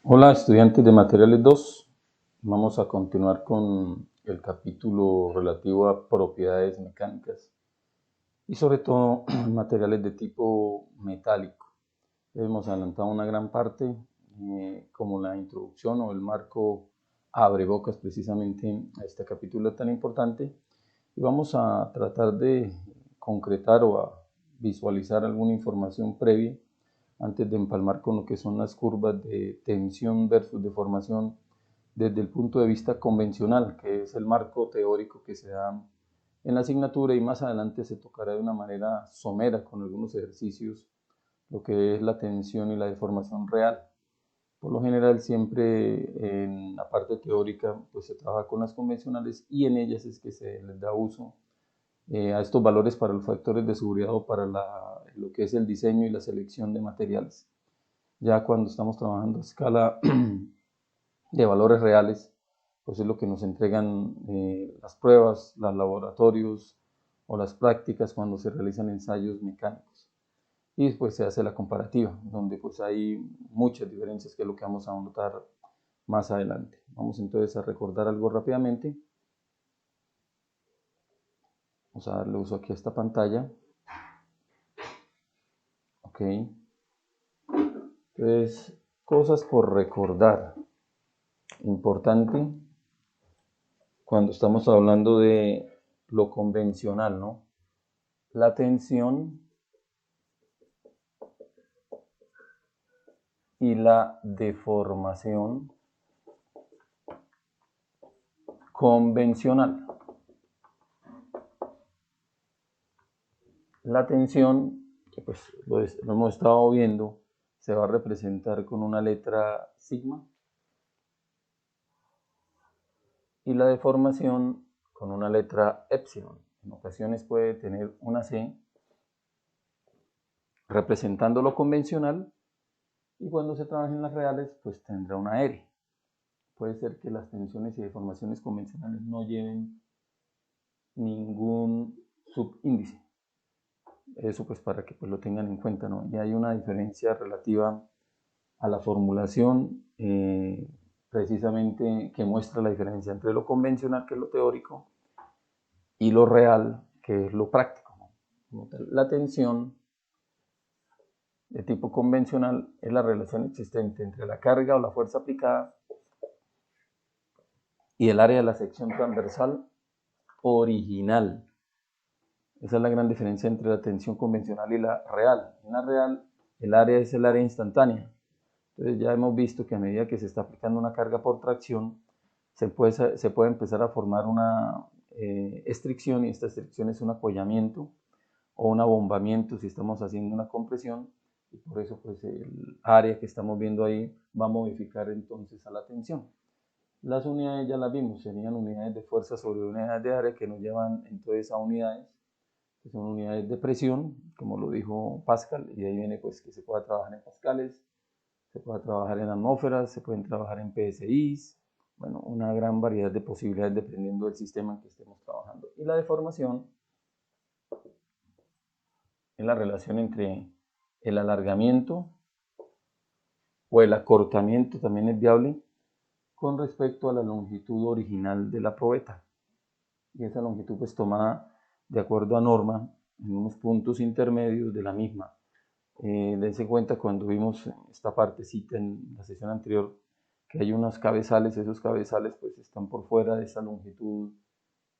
Hola estudiantes de Materiales 2, vamos a continuar con el capítulo relativo a propiedades mecánicas y sobre todo materiales de tipo metálico. Hemos adelantado una gran parte, como la introducción o el marco abre bocas precisamente a este capítulo tan importante, y vamos a tratar de concretar o a visualizar alguna información previa antes de empalmar con lo que son las curvas de tensión versus deformación desde el punto de vista convencional, que es el marco teórico que se da en la asignatura, y más adelante se tocará de una manera somera con algunos ejercicios lo que es la tensión y la deformación real. Por lo general siempre en la parte teórica pues se trabaja con las convencionales y en ellas es que se les da uso a estos valores para los factores de seguridad o para lo que es el diseño y la selección de materiales. Ya cuando estamos trabajando a escala de valores reales, pues es lo que nos entregan las pruebas, los laboratorios o las prácticas cuando se realizan ensayos mecánicos. Y después se hace la comparativa, donde pues hay muchas diferencias que es lo que vamos a notar más adelante. Vamos entonces a recordar algo rápidamente. Vamos a darle uso aquí a esta pantalla. Ok. Entonces, cosas por recordar. Importante cuando estamos hablando de lo convencional, ¿no? La tensión y la deformación convencional. La tensión, que pues lo hemos estado viendo, se va a representar con una letra sigma, y la deformación con una letra epsilon. En ocasiones puede tener una C representando lo convencional, y cuando se trabaja en las reales pues tendrá una R. Puede ser que las tensiones y deformaciones convencionales no lleven ningún subíndice. Eso pues para que pues lo tengan en cuenta, ¿no? Y hay una diferencia relativa a la formulación, precisamente que muestra la diferencia entre lo convencional, que es lo teórico, y lo real, que es lo práctico, ¿no? La tensión de tipo convencional es la relación existente entre la carga o la fuerza aplicada y el área de la sección transversal original. Esa es la gran diferencia entre la tensión convencional y la real. En la real, el área es el área instantánea. Entonces ya hemos visto que a medida que se está aplicando una carga por tracción, se puede empezar a formar una estricción, y esta estricción es un apoyamiento o un abombamiento si estamos haciendo una compresión, y por eso pues el área que estamos viendo ahí va a modificar entonces a la tensión. Las unidades ya las vimos, serían unidades de fuerza sobre unidades de área, que nos llevan entonces a unidades que son unidades de presión, como lo dijo Pascal, y de ahí viene pues que se pueda trabajar en pascales, se puede trabajar en atmósferas, se pueden trabajar en PSIs, bueno, una gran variedad de posibilidades dependiendo del sistema en que estemos trabajando. Y la deformación es la relación entre el alargamiento o el acortamiento, también es viable, con respecto a la longitud original de la probeta. Y esa longitud pues tomada de acuerdo a norma en unos puntos intermedios de la misma. Dense cuenta cuando vimos esta partecita en la sesión anterior que hay unos cabezales, esos cabezales pues están por fuera de esa longitud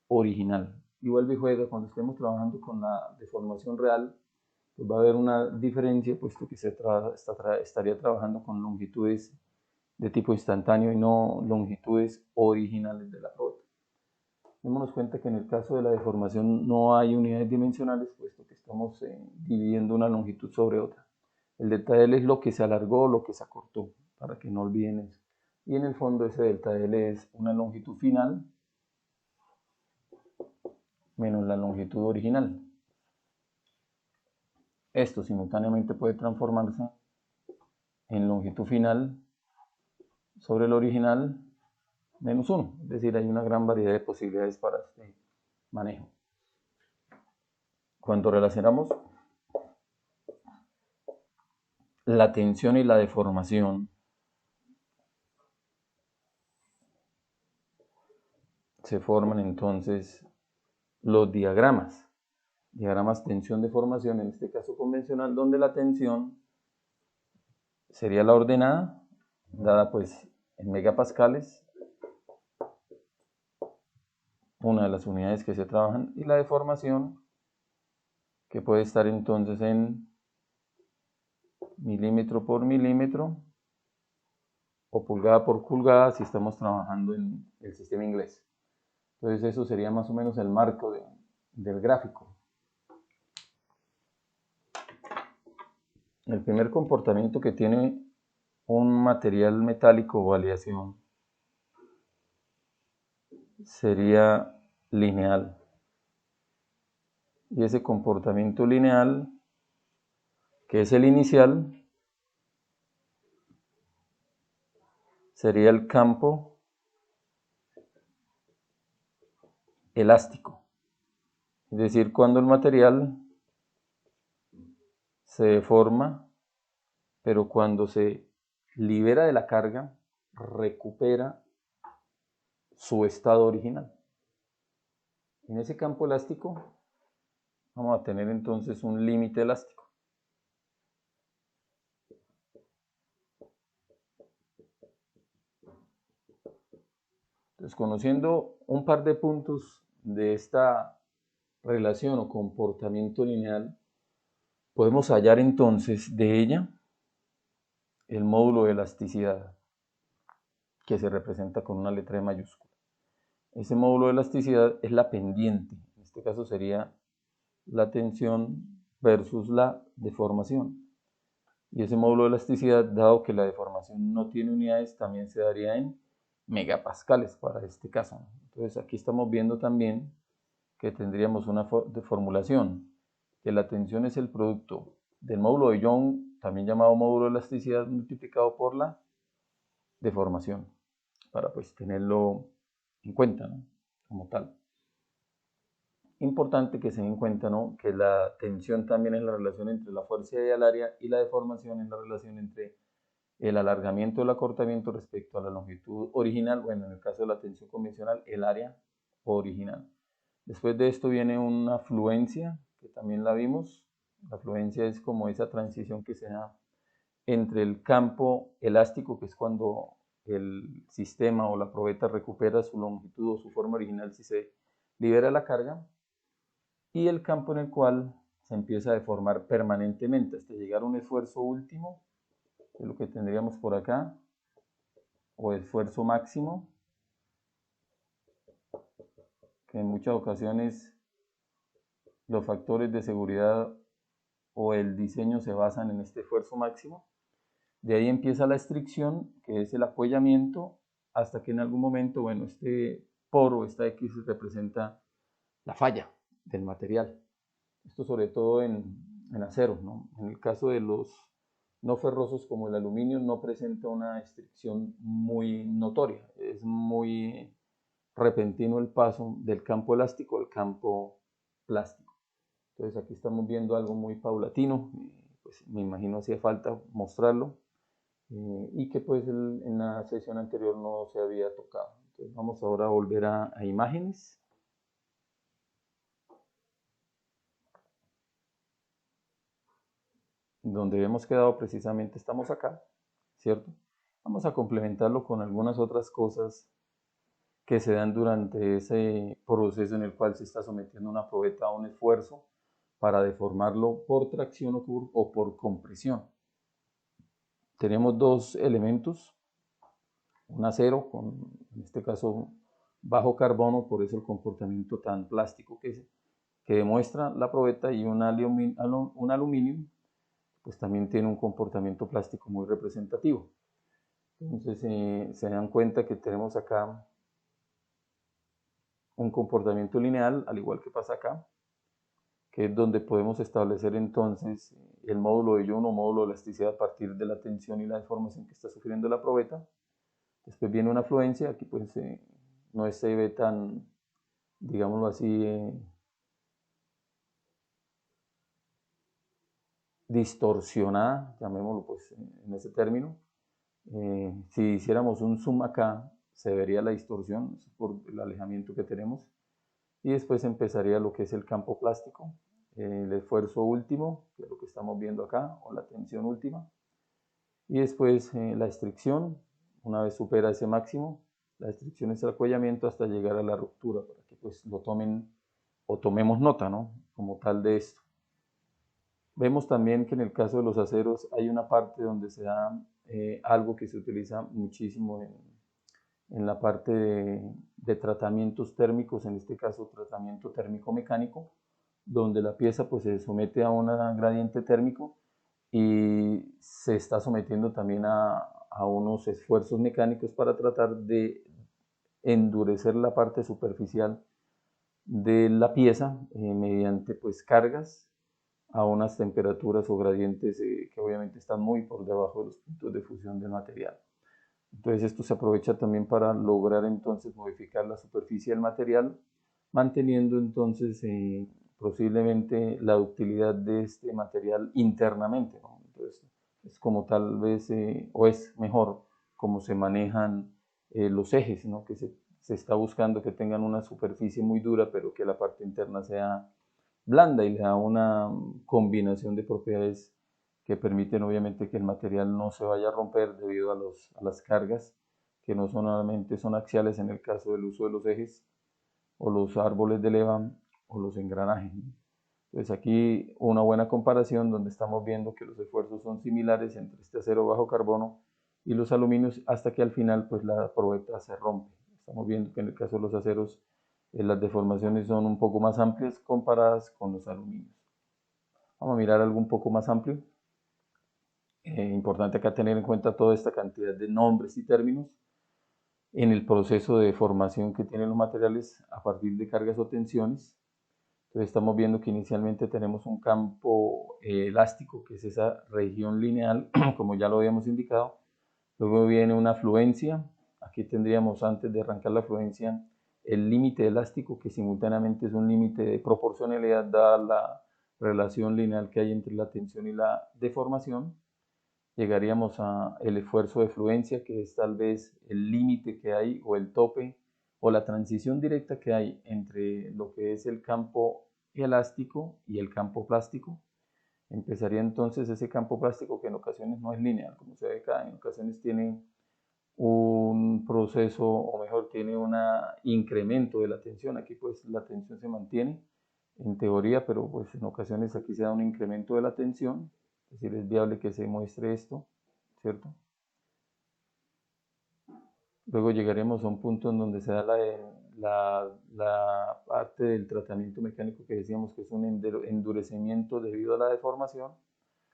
original. Y vuelve y juega cuando estemos trabajando con la deformación real, pues va a haber una diferencia, puesto que estaría trabajando con longitudes de tipo instantáneo y no longitudes originales de la rueda. Démonos cuenta que en el caso de la deformación no hay unidades dimensionales, puesto que estamos dividiendo una longitud sobre otra. El delta L es lo que se alargó o lo que se acortó, para que no olviden eso. Y en el fondo ese delta L es una longitud final menos la longitud original. Esto simultáneamente puede transformarse en longitud final sobre el original menos 1. Es decir, hay una gran variedad de posibilidades para este manejo. Cuando relacionamos la tensión y la deformación, se forman entonces los diagramas tensión-deformación, en este caso convencional, donde la tensión sería la ordenada, dada pues en megapascales, una de las unidades que se trabajan, y la deformación, que puede estar entonces en milímetro por milímetro, o pulgada por pulgada si estamos trabajando en el sistema inglés. Entonces eso sería más o menos el marco del gráfico. El primer comportamiento que tiene un material metálico o aleación sería lineal. Y ese comportamiento lineal, que es el inicial, sería el campo elástico. Es decir, cuando el material se deforma, pero cuando se libera de la carga, recupera su estado original. En ese campo elástico vamos a tener entonces un límite elástico. Entonces, conociendo un par de puntos de esta relación o comportamiento lineal, podemos hallar entonces de ella el módulo de elasticidad, que se representa con una letra de mayúscula. Ese módulo de elasticidad es la pendiente, en este caso sería la tensión versus la deformación. Y ese módulo de elasticidad, dado que la deformación no tiene unidades, también se daría en megapascales para este caso. Entonces aquí estamos viendo también que tendríamos una formulación, que la tensión es el producto del módulo de Young, también llamado módulo de elasticidad, multiplicado por la deformación, para pues tenerlo en cuenta, ¿no? Como tal. Importante que se den en cuenta, ¿no?, que la tensión también es la relación entre la fuerza al área, y la deformación es la relación entre el alargamiento o el acortamiento respecto a la longitud original, bueno, en el caso de la tensión convencional, el área original. Después de esto viene una fluencia, que también la vimos. La fluencia es como esa transición que se da entre el campo elástico, que es cuando el sistema o la probeta recupera su longitud o su forma original si se libera la carga, y el campo en el cual se empieza a deformar permanentemente hasta llegar a un esfuerzo último, que es lo que tendríamos por acá, o esfuerzo máximo, que en muchas ocasiones los factores de seguridad o el diseño se basan en este esfuerzo máximo. De ahí empieza la estricción, que es el apoyamiento, hasta que en algún momento, bueno, este poro, esta X representa la falla del material. Esto sobre todo en acero, ¿no? En el caso de los no ferrosos como el aluminio, no presenta una estricción muy notoria, es muy repentino el paso del campo elástico al campo plástico. Entonces aquí estamos viendo algo muy paulatino, pues me imagino hacía falta mostrarlo, y que pues en la sesión anterior no se había tocado. Entonces vamos ahora a volver a imágenes. Donde hemos quedado precisamente estamos acá, ¿cierto? Vamos a complementarlo con algunas otras cosas que se dan durante ese proceso en el cual se está sometiendo una probeta a un esfuerzo para deformarlo por tracción o por compresión. Tenemos dos elementos, un acero con, en este caso, bajo carbono, por eso el comportamiento tan plástico que demuestra la probeta, y un aluminio, pues también tiene un comportamiento plástico muy representativo. Entonces se dan cuenta que tenemos acá un comportamiento lineal, al igual que pasa acá, que es donde podemos establecer entonces el módulo de Young o módulo de elasticidad a partir de la tensión y la deformación que está sufriendo la probeta. Después viene una fluencia, aquí pues no se ve tan, digámoslo así, distorsionada, llamémoslo pues en ese término. Si hiciéramos un zoom acá, se vería la distorsión por el alejamiento que tenemos. Y después empezaría lo que es el campo plástico, el esfuerzo último, que es lo que estamos viendo acá, o la tensión última. Y después la estricción, una vez supera ese máximo, la estricción es el acuellamiento hasta llegar a la ruptura, para que pues lo tomen o tomemos nota, ¿no? Como tal de esto. Vemos también que en el caso de los aceros hay una parte donde se da algo que se utiliza muchísimo en la parte de tratamientos térmicos, en este caso tratamiento térmico mecánico, donde la pieza pues se somete a un gradiente térmico y se está sometiendo también a unos esfuerzos mecánicos para tratar de endurecer la parte superficial de la pieza mediante pues cargas a unas temperaturas o gradientes que obviamente están muy por debajo de los puntos de fusión del material. Entonces esto se aprovecha también para lograr entonces modificar la superficie del material, manteniendo entonces posiblemente la utilidad de este material internamente, ¿no? Entonces es como tal vez, o es mejor como se manejan los ejes, ¿no? Que se está buscando que tengan una superficie muy dura, pero que la parte interna sea blanda y le da una combinación de propiedades que permiten obviamente que el material no se vaya a romper debido a las cargas que no solamente son axiales en el caso del uso de los ejes o los árboles de leva o los engranajes. Entonces aquí una buena comparación donde estamos viendo que los esfuerzos son similares entre este acero bajo carbono y los aluminios hasta que al final pues la probeta se rompe. Estamos viendo que en el caso de los aceros las deformaciones son un poco más amplias comparadas con los aluminios. Vamos a mirar algo un poco más amplio. Importante acá tener en cuenta toda esta cantidad de nombres y términos en el proceso de formación que tienen los materiales a partir de cargas o tensiones. Entonces estamos viendo que inicialmente tenemos un campo elástico, que es esa región lineal, como ya lo habíamos indicado. Luego viene una fluencia. Aquí tendríamos, antes de arrancar la fluencia, el límite elástico, que simultáneamente es un límite de proporcionalidad dada la relación lineal que hay entre la tensión y la deformación. Llegaríamos a el esfuerzo de fluencia, que es tal vez el límite que hay o el tope o la transición directa que hay entre lo que es el campo elástico y el campo plástico. Empezaría entonces ese campo plástico, que en ocasiones no es lineal, como se ve acá, en ocasiones tiene un proceso, o mejor, tiene un incremento de la tensión. Aquí pues la tensión se mantiene en teoría, pero pues en ocasiones aquí se da un incremento de la tensión, es decir, es viable que se muestre esto, ¿cierto? Luego llegaremos a un punto en donde se da la parte del tratamiento mecánico que decíamos que es un endurecimiento debido a la deformación,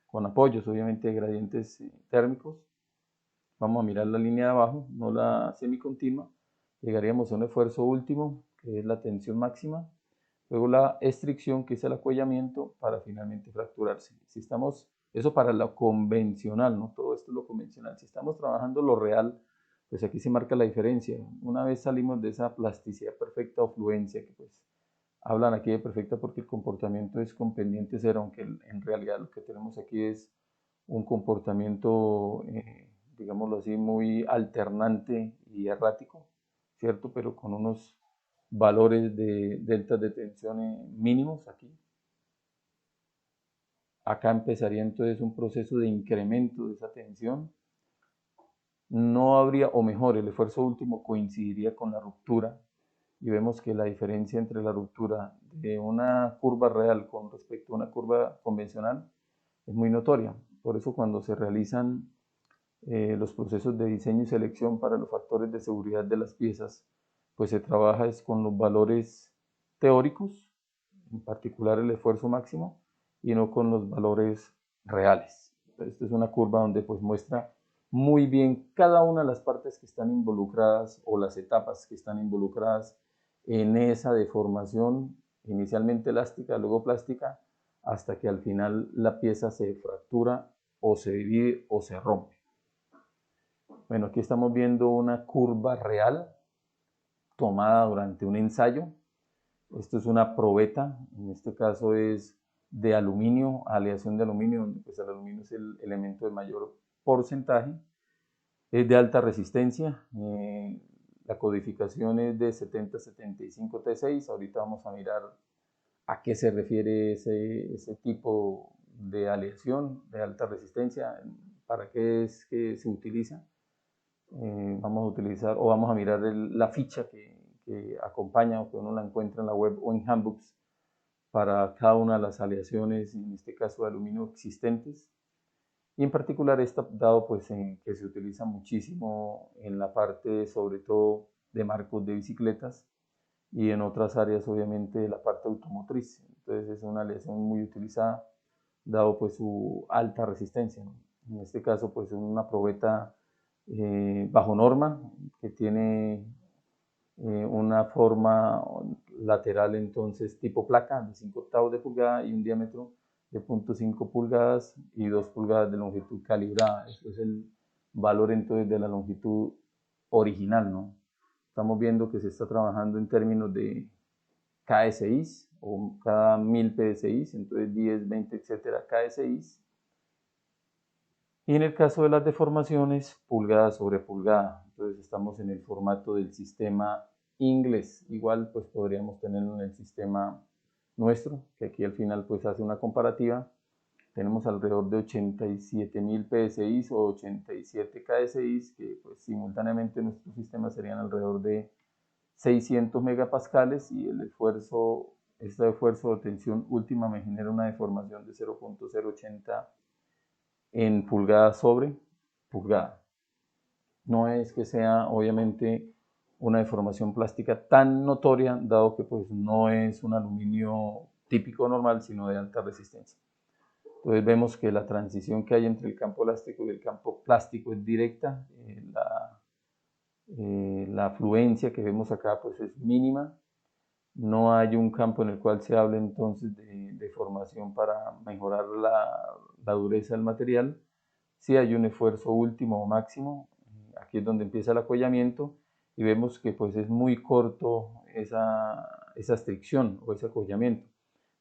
con apoyos obviamente de gradientes térmicos. Vamos a mirar la línea de abajo, no la semicontinua. Llegaríamos a un esfuerzo último, que es la tensión máxima. Luego la estricción, que es el acuellamiento, para finalmente fracturarse. Si estamos, eso para lo convencional, ¿no? Todo esto es lo convencional. Si estamos trabajando lo real, pues aquí se marca la diferencia. Una vez salimos de esa plasticidad perfecta o fluencia, que pues hablan aquí de perfecta porque el comportamiento es con pendiente cero, aunque en realidad lo que tenemos aquí es un comportamiento, digámoslo así, muy alternante y errático, ¿cierto? Pero con unos valores de deltas de tensión mínimos aquí. Acá empezaría entonces un proceso de incremento de esa tensión. No habría, o mejor, el esfuerzo último coincidiría con la ruptura y vemos que la diferencia entre la ruptura de una curva real con respecto a una curva convencional es muy notoria. Por eso cuando se realizan los procesos de diseño y selección para los factores de seguridad de las piezas, pues se trabaja es con los valores teóricos, en particular el esfuerzo máximo, y no con los valores reales. Esta es una curva donde pues muestra muy bien cada una de las partes que están involucradas o las etapas que están involucradas en esa deformación inicialmente elástica, luego plástica, hasta que al final la pieza se fractura o se divide o se rompe. Bueno, aquí estamos viendo una curva real tomada durante un ensayo. Esto es una probeta, en este caso es de aluminio, aleación de aluminio, donde pues el aluminio es el elemento de mayor porcentaje. Es de alta resistencia. la codificación es de 7075 T6. Ahorita vamos a mirar a qué se refiere ese tipo de aleación de alta resistencia, para qué es que se utiliza. Vamos a utilizar o vamos a mirar la ficha que acompaña o que uno la encuentra en la web o en handbooks para cada una de las aleaciones, en este caso de aluminio, existentes. Y en particular esta, dado pues que se utiliza muchísimo en la parte sobre todo de marcos de bicicletas y en otras áreas obviamente de la parte automotriz. Entonces es una aleación muy utilizada dado pues su alta resistencia, ¿no? En este caso pues es una probeta bajo norma que tiene una forma lateral entonces tipo placa de 5/8 de pulgada y un diámetro de 0.5 pulgadas y 2 pulgadas de longitud calibrada. Eso es el valor entonces de la longitud original, ¿no? Estamos viendo que se está trabajando en términos de KSIs o cada 1000 PSIs, entonces 10, 20, etcétera, KSIs. Y en el caso de las deformaciones, pulgada sobre pulgada. Entonces estamos en el formato del sistema inglés. Igual pues podríamos tenerlo en el sistema nuestro, que aquí al final pues hace una comparativa. Tenemos alrededor de 87.000 PSIs o 87 KSIs, que pues simultáneamente en nuestro sistema serían alrededor de 600 megapascales, y este esfuerzo de tensión última me genera una deformación de 0.080 en pulgada sobre pulgada. No es que sea obviamente una deformación plástica tan notoria, dado que pues no es un aluminio típico normal, sino de alta resistencia. Entonces vemos que la transición que hay entre el campo elástico y el campo plástico es directa. La afluencia que vemos acá pues es mínima. No hay un campo en el cual se hable entonces de deformación para mejorar la dureza del material. Sí hay un esfuerzo último o máximo. Aquí es donde empieza el acollamiento y vemos que pues es muy corto esa estricción o ese acollamiento,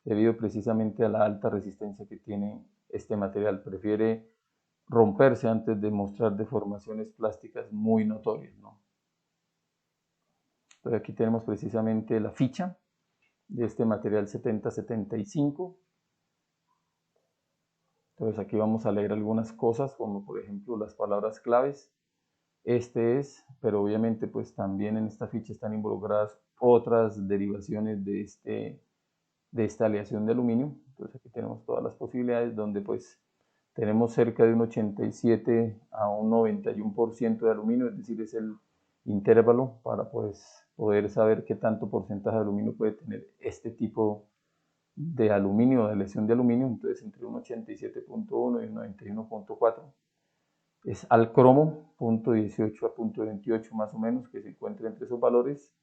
debido precisamente a la alta resistencia que tiene este material. Prefiere romperse antes de mostrar deformaciones plásticas muy notorias, ¿no? Entonces aquí tenemos precisamente la ficha de este material 7075. Entonces aquí vamos a leer algunas cosas, como por ejemplo las palabras claves. Este es, pero obviamente pues también en esta ficha están involucradas otras derivaciones de esta aleación de aluminio. Entonces aquí tenemos todas las posibilidades, donde pues tenemos cerca de un 87 a un 91% de aluminio, es decir, es el intervalo para pues poder saber qué tanto porcentaje de aluminio puede tener este tipo de aluminio, de aleación de aluminio. Entonces entre un 87.1 y un 91.4 es al cromo, punto 18 a punto 28 más o menos, que se encuentra entre esos valores.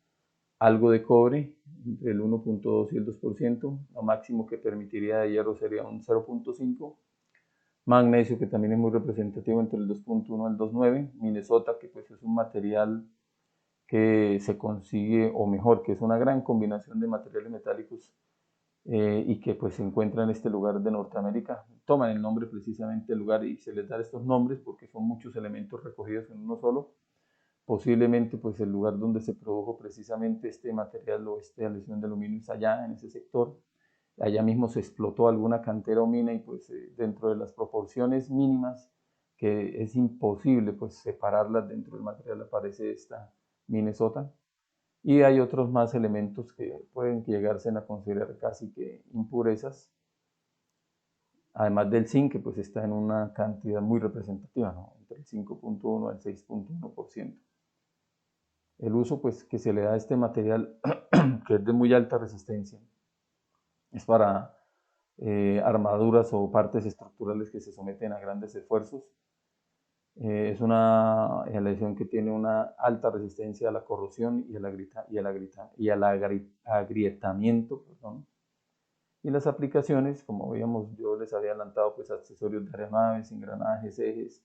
Algo de cobre, entre el 1.2 y el 2%, lo máximo que permitiría de hierro sería un 0.5. Magnesio, que también es muy representativo, entre el 2.1 y el 2.9. Minnesota, que pues es un material que se consigue, o mejor, que es una gran combinación de materiales metálicos y que pues se encuentra en este lugar de Norteamérica. Toman el nombre precisamente del lugar y se les da estos nombres porque son muchos elementos recogidos en uno solo. Posiblemente pues el lugar donde se produjo precisamente este material o esta aleación de aluminio es allá en ese sector. Allá mismo se explotó alguna cantera o mina y pues dentro de las proporciones mínimas que es imposible pues separarlas dentro del material aparece esta Minnesota. Y hay otros más elementos que pueden llegarse a considerar casi que impurezas, además del zinc, que pues está en una cantidad muy representativa, ¿no? Entre el 5.1 al 6.1%. El uso pues que se le da a este material, que es de muy alta resistencia, es para armaduras o partes estructurales que se someten a grandes esfuerzos. Es una aleación que tiene una alta resistencia a la corrosión y al agrietamiento, perdón. Y las aplicaciones, como veíamos, yo les había adelantado, pues accesorios de aeronaves, engranajes, ejes,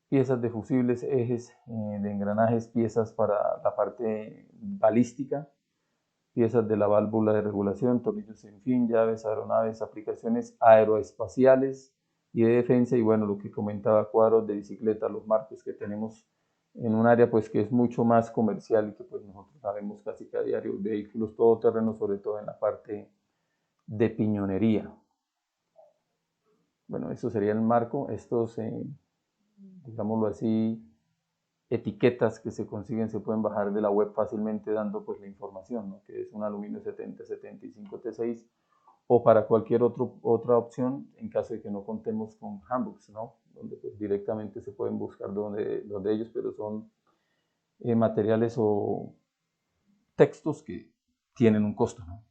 piezas de fusibles, ejes de engranajes, piezas para la parte balística, piezas de la válvula de regulación, tornillos sin fin, llaves, aeronaves, aplicaciones aeroespaciales y de defensa. Y bueno, lo que comentaba, cuadros de bicicleta, los marcos que tenemos en un área pues que es mucho más comercial y que pues nosotros sabemos casi que a diario vehículos todoterrenos, sobre todo en la parte de piñonería. Bueno, eso sería el marco. Estos, digámoslo así, etiquetas que se consiguen se pueden bajar de la web fácilmente dando pues la información, ¿no? Que es un aluminio 7075 T6 o para cualquier otra opción en caso de que no contemos con handbooks, ¿no? Donde pues directamente se pueden buscar donde ellos, pero son materiales o textos que tienen un costo, ¿no?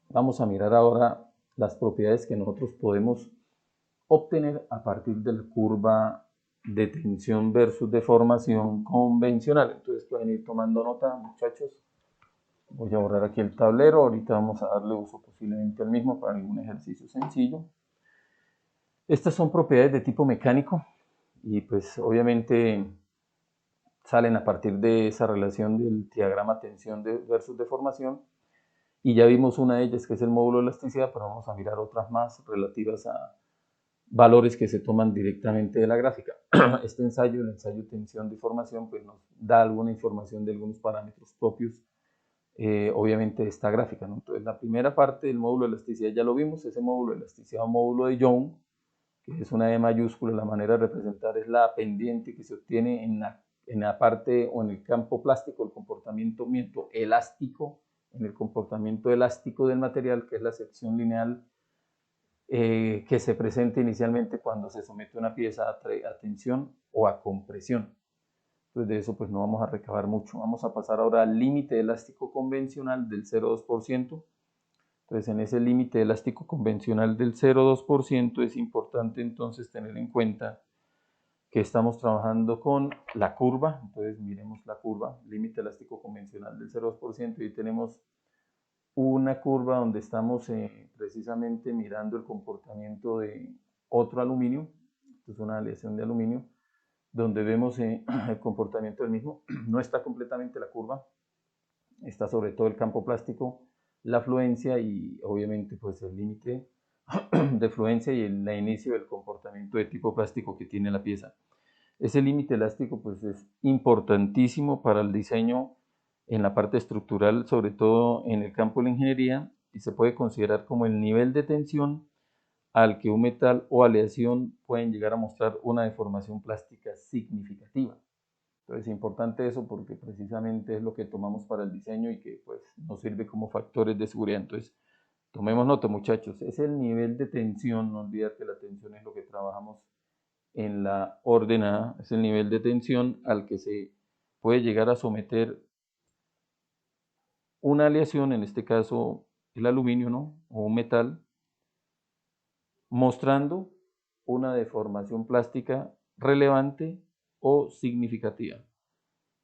Vamos a mirar ahora las propiedades que nosotros podemos obtener a partir de la curva de tensión versus deformación convencional. Entonces pueden ir tomando nota, muchachos. Voy a borrar aquí el tablero. Ahorita vamos a darle uso posiblemente al mismo para algún ejercicio sencillo. Estas son propiedades de tipo mecánico y pues obviamente salen a partir de esa relación del diagrama tensión versus deformación. Y ya vimos una de ellas que es el módulo de elasticidad, pero vamos a mirar otras más relativas a valores que se toman directamente de la gráfica. Este ensayo, el ensayo tensión-deformación, pues nos da alguna información de algunos parámetros propios, obviamente, de esta gráfica, ¿no? Entonces, la primera parte del módulo de elasticidad ya lo vimos, ese módulo de elasticidad o módulo de Young, que es una E mayúscula, la manera de representar es la pendiente que se obtiene en la parte o en el campo plástico, el comportamiento elástico, en el comportamiento elástico del material, que es la sección lineal que se presenta inicialmente cuando se somete una pieza a tensión o a compresión. Entonces de eso pues no vamos a recabar mucho. Vamos a pasar ahora al límite elástico convencional del 0,2%. Entonces en ese límite elástico convencional del 0,2% es importante entonces tener en cuenta que estamos trabajando con la curva. Entonces miremos la curva, límite elástico convencional del 0,2%, y tenemos una curva donde estamos precisamente mirando el comportamiento de otro aluminio. Esto es una aleación de aluminio, donde vemos el comportamiento del mismo. No está completamente la curva, está sobre todo el campo plástico, la fluencia y obviamente pues el límite de fluencia y el inicio del comportamiento de tipo plástico que tiene la pieza. Ese límite elástico pues es importantísimo para el diseño en la parte estructural, sobre todo en el campo de la ingeniería, y se puede considerar como el nivel de tensión al que un metal o aleación pueden llegar a mostrar una deformación plástica significativa. Entonces es importante eso porque precisamente es lo que tomamos para el diseño y que pues nos sirve como factores de seguridad. Entonces tomemos nota, muchachos, es el nivel de tensión, no olvidar que la tensión es lo que trabajamos en la ordenada, es el nivel de tensión al que se puede llegar a someter una aleación, en este caso el aluminio, ¿no? O un metal, mostrando una deformación plástica relevante o significativa.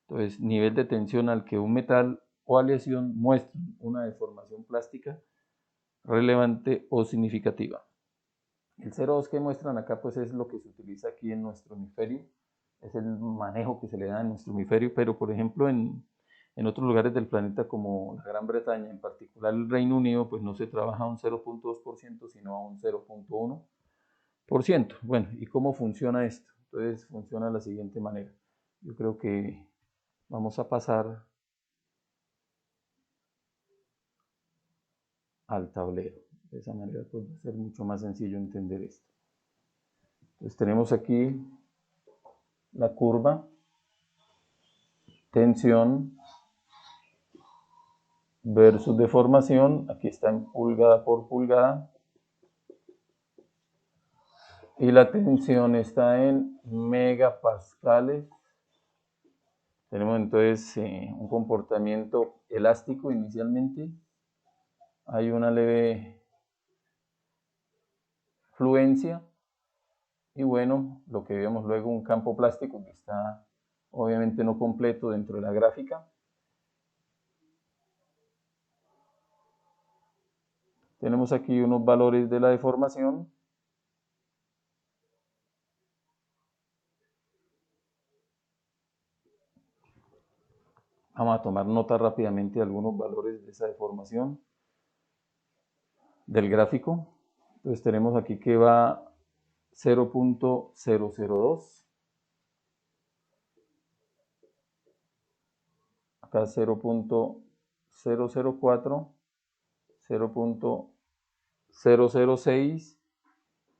Entonces, nivel de tensión al que un metal o aleación muestra una deformación plástica relevante o significativa. El 0,2 que muestran acá pues es lo que se utiliza aquí en nuestro hemisferio, es el manejo que se le da en nuestro hemisferio, pero por ejemplo en otros lugares del planeta como la Gran Bretaña, en particular el Reino Unido, pues no se trabaja a un 0,2%, sino a un 0,1%. Bueno, ¿y cómo funciona esto? Entonces funciona de la siguiente manera. Yo creo que vamos a pasar al tablero. De esa manera pues va a ser mucho más sencillo entender esto. Entonces tenemos aquí la curva, tensión versus deformación, aquí está en pulgada por pulgada, y la tensión está en megapascales. Tenemos entonces un comportamiento elástico inicialmente, hay una leve fluencia, y bueno, lo que vemos luego un campo plástico que está obviamente no completo dentro de la gráfica. Tenemos aquí unos valores de la deformación. Vamos a tomar nota rápidamente de algunos valores de esa deformación del gráfico. Entonces tenemos aquí que va 0,002, acá 0.004, 0.006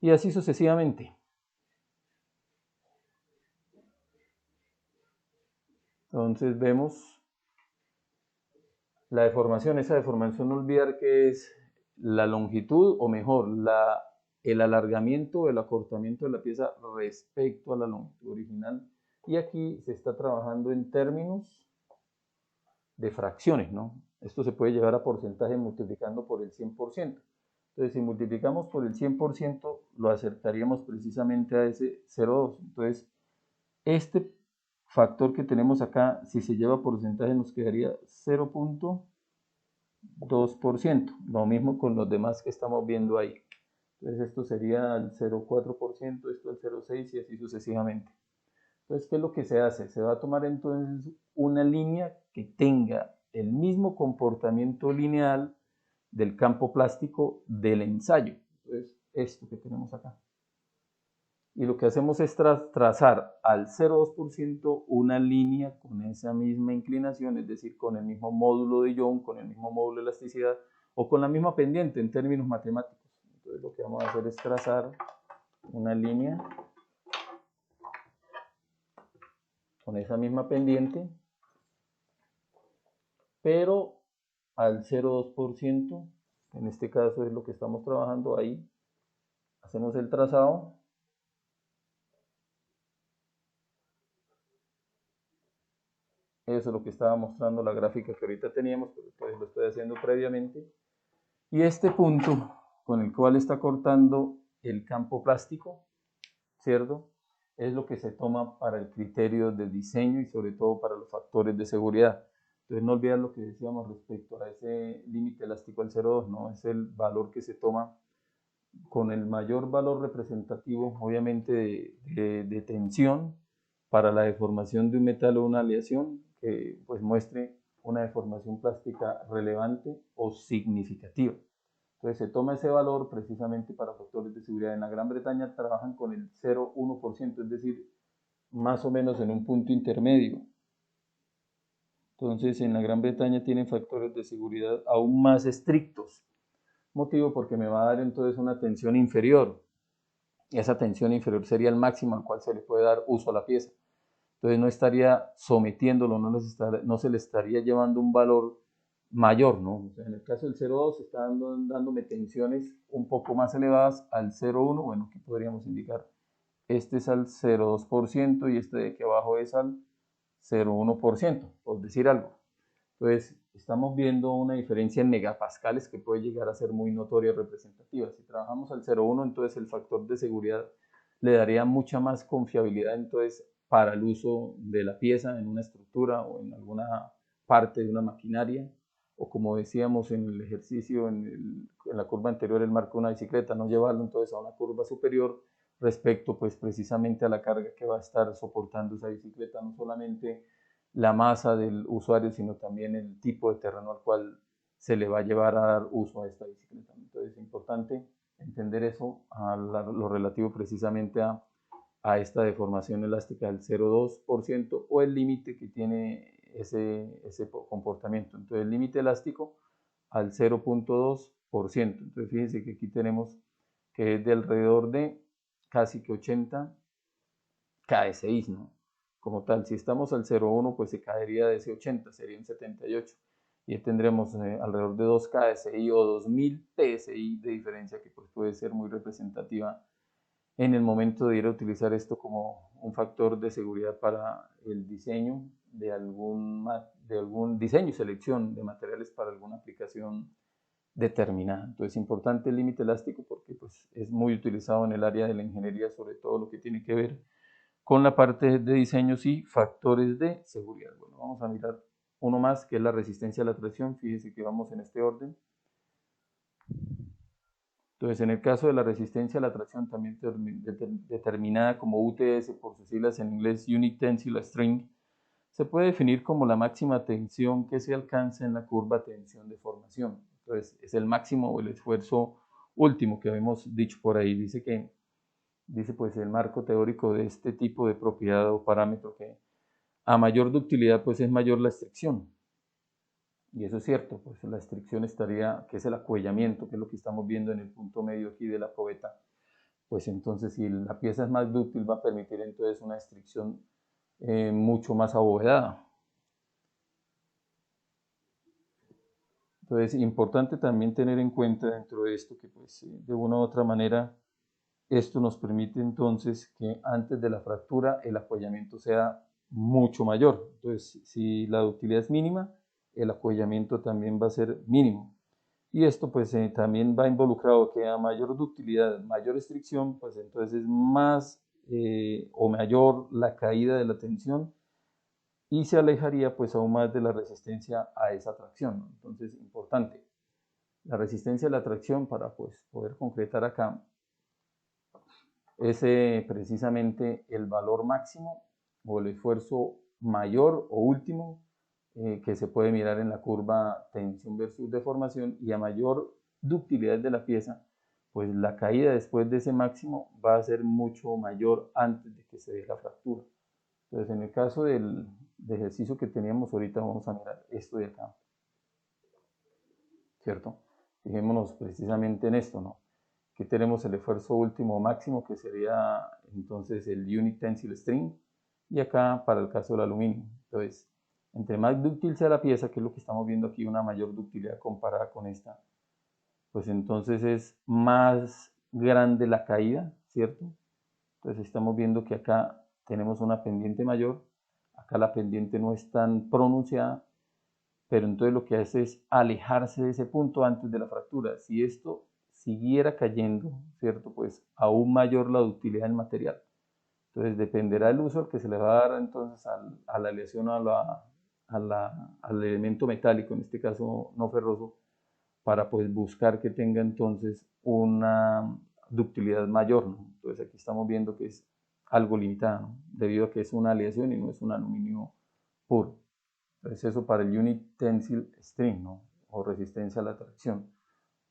y así sucesivamente. Entonces vemos la deformación. Esa deformación, no olvidar que es la longitud, o mejor, el alargamiento o el acortamiento de la pieza respecto a la longitud original. Y aquí se está trabajando en términos de fracciones, ¿no? Esto se puede llevar a porcentaje multiplicando por el 100%. Entonces, si multiplicamos por el 100%, lo acercaríamos precisamente a ese 0,2. Entonces, este factor que tenemos acá, si se lleva a porcentaje, nos quedaría 0.2%. Lo mismo con los demás que estamos viendo ahí. Entonces, esto sería el 0.4%, esto el 0.6% y así sucesivamente. Entonces, ¿qué es lo que se hace? Se va a tomar entonces una línea que tenga el mismo comportamiento lineal del campo plástico del ensayo. Entonces, esto que tenemos acá. Y lo que hacemos es trazar al 0,2% una línea con esa misma inclinación, es decir, con el mismo módulo de Young, con el mismo módulo de elasticidad o con la misma pendiente en términos matemáticos. Entonces, lo que vamos a hacer es trazar una línea con esa misma pendiente, pero al 0,2%, en este caso es lo que estamos trabajando ahí, hacemos el trazado, eso es lo que estaba mostrando la gráfica que ahorita teníamos, pero pues lo estoy haciendo previamente, y este punto con el cual está cortando el campo plástico, ¿cierto? Es lo que se toma para el criterio de diseño y sobre todo para los factores de seguridad. Entonces no olvidar lo que decíamos respecto a ese límite elástico al 0,2, ¿no? Es el valor que se toma con el mayor valor representativo, obviamente, de tensión para la deformación de un metal o una aleación que pues muestre una deformación plástica relevante o significativa. Entonces se toma ese valor precisamente para factores de seguridad. En la Gran Bretaña trabajan con el 0,1%, es decir, más o menos en un punto intermedio. Entonces en la Gran Bretaña tienen factores de seguridad aún más estrictos. Motivo porque me va a dar entonces una tensión inferior. Y esa tensión inferior sería el máximo al cual se le puede dar uso a la pieza. Entonces no estaría sometiéndolo, no se le estaría llevando un valor mayor, ¿no? O sea, en el caso del 0,2 está dándome tensiones un poco más elevadas al 0,1, bueno, aquí podríamos indicar, este es al 0,2% y este de aquí abajo es al 0,1%, por decir algo. Entonces, estamos viendo una diferencia en megapascales que puede llegar a ser muy notoria y representativa. Si trabajamos al 0,1, entonces el factor de seguridad le daría mucha más confiabilidad entonces para el uso de la pieza en una estructura o en alguna parte de una maquinaria, o como decíamos en el ejercicio, en la curva anterior, el marco de una bicicleta, no llevarlo entonces a una curva superior respecto pues precisamente a la carga que va a estar soportando esa bicicleta, no solamente la masa del usuario, sino también el tipo de terreno al cual se le va a llevar a dar uso a esta bicicleta. Entonces es importante entender eso, lo relativo precisamente a esta deformación elástica del 0,2% o el límite que tiene ese comportamiento. Entonces el límite elástico al 0,2%. Entonces fíjense que aquí tenemos que es de alrededor de casi que 80 KSI, ¿no? Como tal, si estamos al 0,1, pues se caería de ese 80, sería un 78. Y tendremos alrededor de 2 KSI o 2000 PSI de diferencia, que pues puede ser muy representativa en el momento de ir a utilizar esto como un factor de seguridad para el diseño de algún diseño y selección de materiales para alguna aplicación determinada. Entonces es importante el límite elástico porque pues, es muy utilizado en el área de la ingeniería, sobre todo lo que tiene que ver con la parte de diseños y factores de seguridad. Bueno, vamos a mirar uno más, que es la resistencia a la tracción. Fíjense que vamos en este orden. Entonces, en el caso de la resistencia a la tracción, también determinada como UTS por sus siglas en inglés, Unit Tensile String, se puede definir como la máxima tensión que se alcanza en la curva tensión de formación. Entonces, es el máximo o el esfuerzo último que habíamos dicho por ahí. Dice pues el marco teórico de este tipo de propiedad o parámetro que a mayor ductilidad pues es mayor la estricción. Y eso es cierto, pues la estricción estaría, que es el acuellamiento, que es lo que estamos viendo en el punto medio aquí de la probeta, pues entonces si la pieza es más dúctil va a permitir entonces una estricción mucho más abovedada. Entonces, importante también tener en cuenta dentro de esto que pues de una u otra manera esto nos permite entonces que antes de la fractura el apoyamiento sea mucho mayor. Entonces, si la ductilidad es mínima, el apoyamiento también va a ser mínimo. Y esto pues también va involucrado que a mayor ductilidad, mayor estricción, pues entonces es más o mayor la caída de la tensión y se alejaría pues aún más de la resistencia a esa tracción. Entonces, importante, la resistencia a la tracción para pues poder concretar acá es precisamente el valor máximo o el esfuerzo mayor o último que se puede mirar en la curva tensión versus deformación, y a mayor ductilidad de la pieza, pues la caída después de ese máximo va a ser mucho mayor antes de que se dé la fractura. Entonces, en el caso del ejercicio que teníamos ahorita, vamos a mirar esto de acá, ¿cierto? Fijémonos precisamente en esto, ¿no? Aquí tenemos el esfuerzo último máximo, que sería entonces el Unit Tensile String, y acá para el caso del aluminio. Entonces, entre más dúctil sea la pieza, que es lo que estamos viendo aquí, una mayor ductilidad comparada con esta, pues entonces es más grande la caída, ¿cierto? Entonces estamos viendo que acá tenemos una pendiente mayor, acá la pendiente no es tan pronunciada, pero entonces lo que hace es alejarse de ese punto antes de la fractura. Si esto siguiera cayendo, ¿cierto? Pues aún mayor la ductilidad del material. Entonces dependerá del uso que se le va a dar entonces a la aleación al elemento metálico, en este caso no ferroso, para pues buscar que tenga entonces una ductilidad mayor, ¿no? Entonces aquí estamos viendo que es algo limitado, ¿no? Debido a que es una aleación y no es un aluminio puro. Entonces eso para el Unit Tensile String, ¿no? O resistencia a la tracción.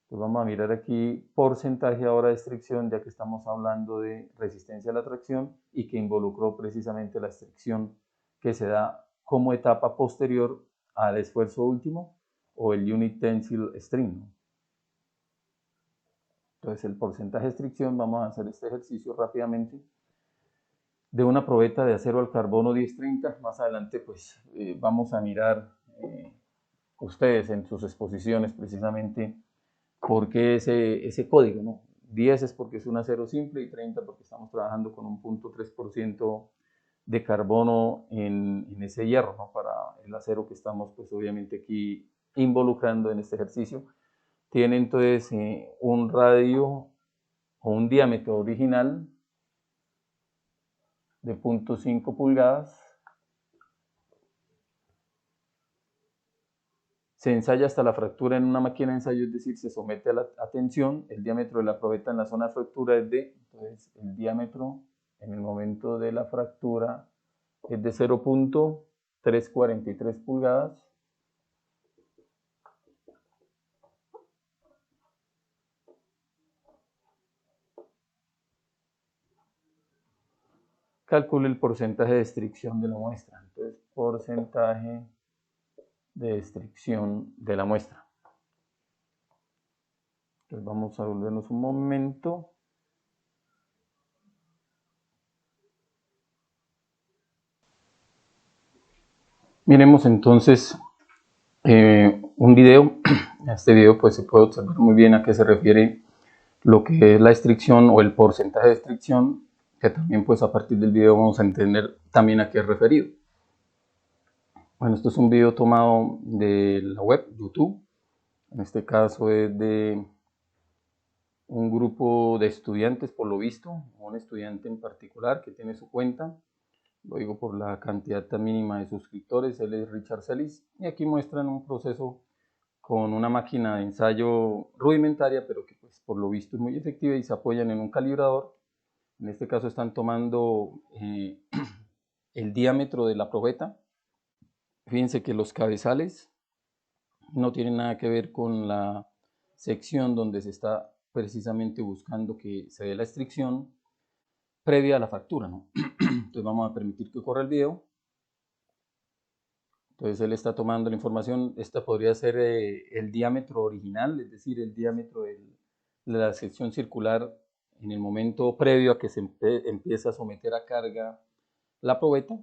Pues vamos a mirar aquí porcentaje ahora de estricción, ya que estamos hablando de resistencia a la tracción y que involucró precisamente la estricción que se da como etapa posterior al esfuerzo último o el Unit Tensile String, ¿no? Entonces el porcentaje de estricción, vamos a hacer este ejercicio rápidamente, de una probeta de acero al carbono 1030. Más adelante pues vamos a mirar ustedes en sus exposiciones precisamente por qué ese código, ¿no? 10 es porque es un acero simple y 30 porque estamos trabajando con un 0.3% de carbono en ese hierro, ¿no? Para el acero que estamos pues obviamente aquí involucrando en este ejercicio. Tiene entonces un radio o un diámetro original de 0.5 pulgadas. Se ensaya hasta la fractura en una máquina de ensayo, es decir, se somete a la tensión. El diámetro de la probeta en la zona de fractura es de, entonces el diámetro en el momento de la fractura es de 0.343 pulgadas. Calcule el porcentaje de estricción de la muestra. Entonces, porcentaje de estricción de la muestra. Entonces vamos a volvernos un momento. Miremos entonces un video. En este video pues se puede observar muy bien a qué se refiere lo que es la estricción o el porcentaje de estricción, que también pues a partir del video vamos a entender también a qué es referido. Bueno, esto es un video tomado de la web, YouTube. En este caso es de un grupo de estudiantes, por lo visto, un estudiante en particular que tiene su cuenta. Lo digo por la cantidad tan mínima de suscriptores. Él es Richard Celis y aquí muestran un proceso con una máquina de ensayo rudimentaria, pero que pues por lo visto es muy efectiva, y se apoyan en un calibrador. En este caso están tomando el diámetro de la probeta. Fíjense que los cabezales no tienen nada que ver con la sección donde se está precisamente buscando que se dé la estricción previa a la fractura, ¿no? Entonces vamos a permitir que corra el video. Entonces él está tomando la información, esta podría ser el diámetro original, es decir, el diámetro de la sección circular en el momento previo a que se empieza a someter a carga la probeta.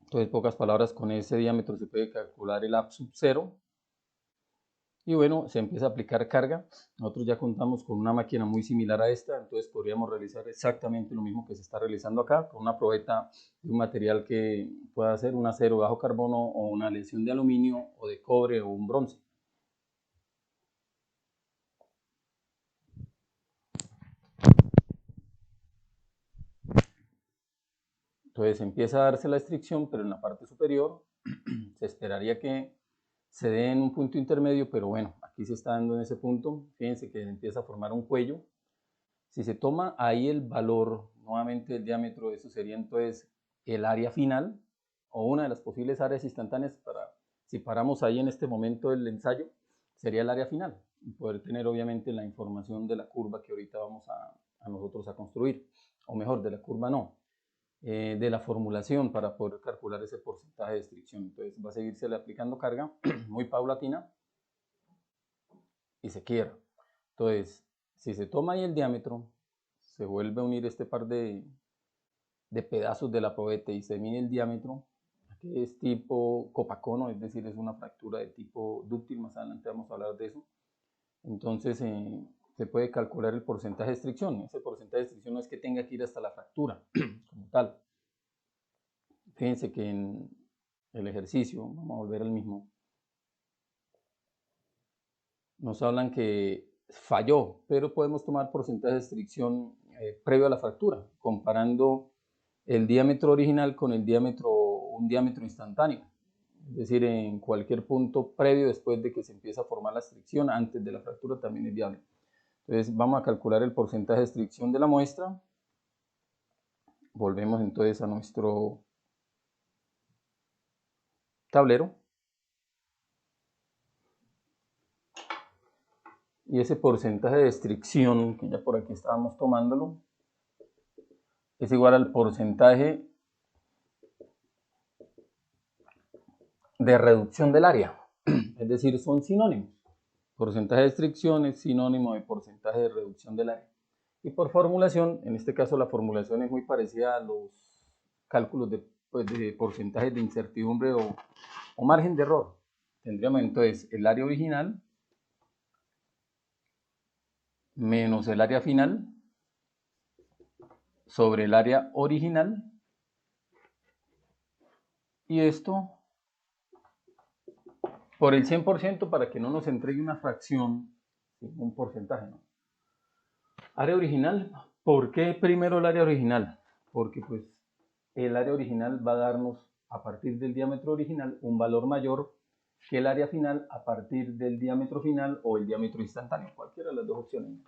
Entonces, en pocas palabras, con ese diámetro se puede calcular el A sub 0. Y bueno, se empieza a aplicar carga. Nosotros ya contamos con una máquina muy similar a esta, entonces podríamos realizar exactamente lo mismo que se está realizando acá, con una probeta de un material que pueda ser un acero bajo carbono o una aleación de aluminio o de cobre o un bronce. Entonces empieza a darse la estricción, pero en la parte superior se esperaría que se dé en un punto intermedio, pero bueno, aquí se está dando en ese punto. Fíjense que empieza a formar un cuello. Si se toma ahí el valor nuevamente del diámetro, eso sería entonces el área final o una de las posibles áreas instantáneas para, si paramos ahí en este momento del ensayo, sería el área final y poder tener obviamente la información de la curva que ahorita vamos a nosotros a construir, o mejor, de la curva no, de la formulación para poder calcular ese porcentaje de estricción. Entonces va a seguirse aplicando carga muy paulatina y se quiebra. Entonces, si se toma ahí el diámetro, se vuelve a unir este par de pedazos de la probeta y se mide el diámetro, que es tipo copacono, es decir, es una fractura de tipo dúctil, más adelante vamos a hablar de eso. Entonces, se puede calcular el porcentaje de estricción. Ese porcentaje de estricción no es que tenga que ir hasta la fractura como tal. Fíjense que en el ejercicio, vamos a volver al mismo, nos hablan que falló, pero podemos tomar porcentaje de estricción previo a la fractura, comparando el diámetro original con un diámetro instantáneo. Es decir, en cualquier punto previo después de que se empieza a formar la estricción, antes de la fractura también es viable. Entonces vamos a calcular el porcentaje de estricción de la muestra. Volvemos entonces a nuestro tablero. Y ese porcentaje de estricción, que ya por aquí estábamos tomándolo, es igual al porcentaje de reducción del área. Es decir, son sinónimos. Porcentaje de estricción es sinónimo de porcentaje de reducción del área. Y por formulación, en este caso la formulación es muy parecida a los cálculos de porcentajes de incertidumbre o margen de error. Tendríamos entonces el área original menos el área final sobre el área original, y esto por el 100% para que no nos entregue una fracción, un porcentaje, ¿no? Área original, ¿por qué primero el área original? Porque pues el área original va a darnos a partir del diámetro original un valor mayor que el área final a partir del diámetro final o el diámetro instantáneo, cualquiera de las dos opciones.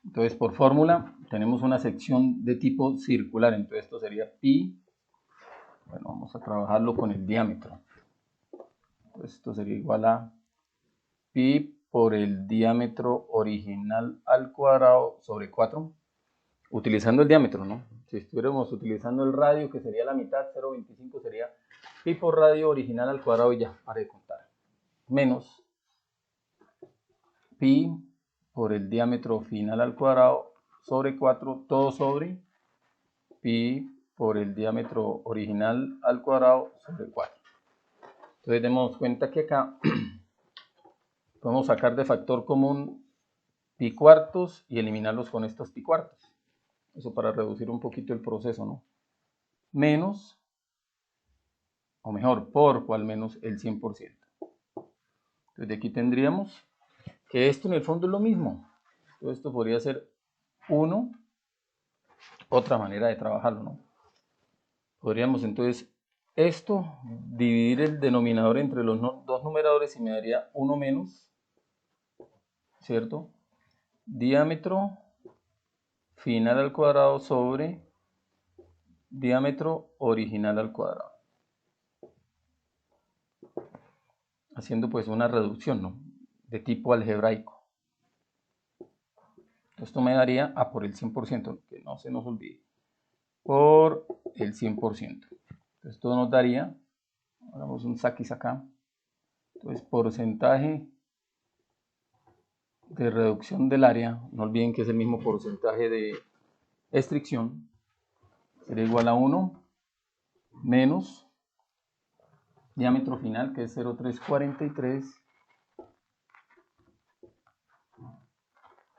Entonces, por fórmula, tenemos una sección de tipo circular, entonces esto sería pi, bueno, vamos a trabajarlo con el diámetro. Entonces, esto sería igual a pi por el diámetro original al cuadrado sobre 4, utilizando el diámetro, ¿no? Si estuviéramos utilizando el radio, que sería la mitad, 0,25, sería pi por radio original al cuadrado y ya, para de contar. Menos pi por el diámetro final al cuadrado sobre 4, todo sobre pi por el diámetro original al cuadrado sobre 4. Entonces demos cuenta que acá podemos sacar de factor común pi cuartos y eliminarlos con estos pi cuartos. Eso para reducir un poquito el proceso, ¿no? Menos, o mejor, por o al menos el 100%. Entonces de aquí tendríamos que esto en el fondo es lo mismo. Entonces esto podría ser 1, otra manera de trabajarlo, ¿no? Podríamos entonces esto dividir el denominador entre los dos numeradores y me daría 1 menos, ¿cierto? Diámetro final al cuadrado sobre diámetro original al cuadrado. Haciendo pues una reducción, ¿no? De tipo algebraico. Esto me daría A por el 100%, que no se nos olvide. Por el 100%. Entonces todo nos daría, hagamos un saquis acá, entonces porcentaje de reducción del área, no olviden que es el mismo porcentaje de estricción, sería igual a 1 menos diámetro final, que es 0,343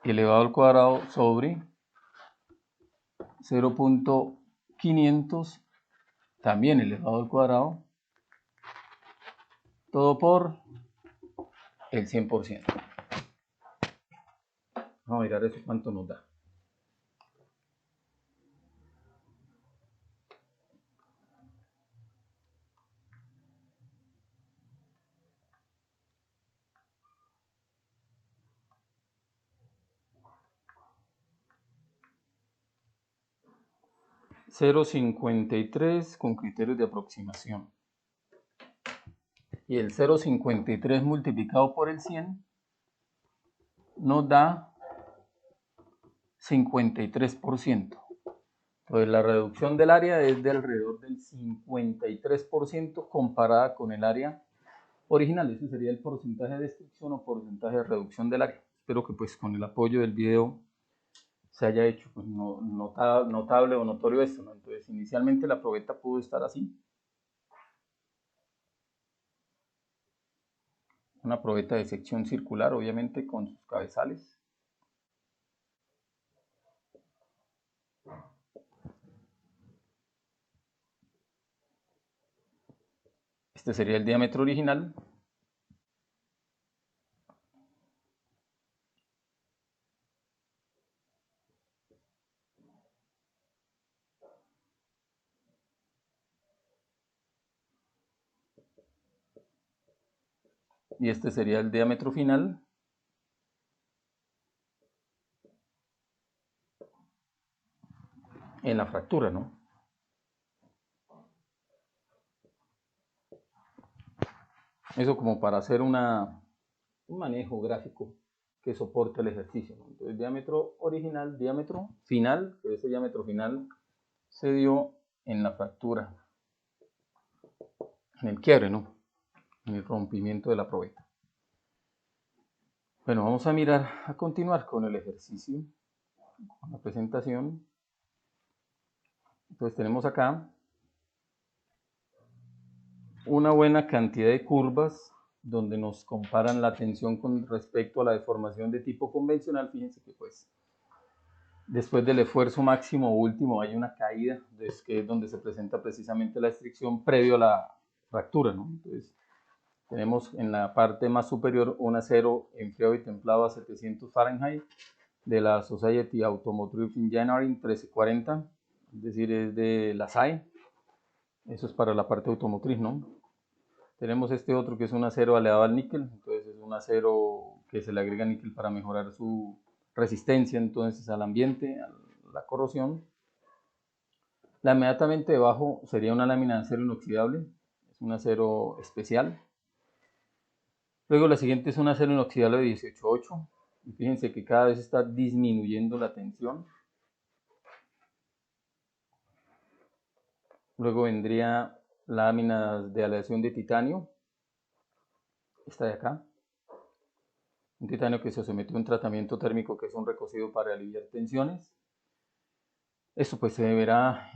elevado al cuadrado sobre 0,500 también elevado al cuadrado, todo por el 100%. Vamos a mirar eso cuánto nos da. $0,53 con criterios de aproximación. Y el 0,53 multiplicado por el 100 nos da 53%. Entonces la reducción del área es de alrededor del 53% comparada con el área original. Ese sería el porcentaje de destrucción o porcentaje de reducción del área. Espero que pues con el apoyo del video se haya hecho pues, notable o notorio esto, ¿no? Entonces inicialmente la probeta pudo estar así. Una probeta de sección circular, obviamente con sus cabezales. Este sería el diámetro original. Y este sería el diámetro final. En la fractura, ¿no? Eso como para hacer un manejo gráfico que soporte el ejercicio, ¿no? Entonces, diámetro original, diámetro final, que ese diámetro final se dio en la fractura, en el quiebre, ¿no? En el rompimiento de la probeta. Bueno, vamos a mirar, a continuar con el ejercicio, con la presentación. Entonces tenemos acá una buena cantidad de curvas donde nos comparan la tensión con respecto a la deformación de tipo convencional. Fíjense que pues después del esfuerzo máximo último hay una caída, que es donde se presenta precisamente la estricción previo a la fractura, ¿no? Entonces tenemos en la parte más superior un acero enfriado y templado a 700 Fahrenheit de la Society Automotive Engineering 1340, es decir, es de la SAE. Eso es para la parte automotriz, ¿no? Tenemos este otro que es un acero aleado al níquel, entonces es un acero que se le agrega níquel para mejorar su resistencia entonces al ambiente, a la corrosión. La inmediatamente debajo sería una lámina de acero inoxidable, es un acero especial. Luego la siguiente es un acero inoxidable de 18.8. Y fíjense que cada vez está disminuyendo la tensión. Luego vendría láminas de aleación de titanio. Esta de acá. Un titanio que se sometió a un tratamiento térmico que es un recocido para aliviar tensiones. Esto pues se verá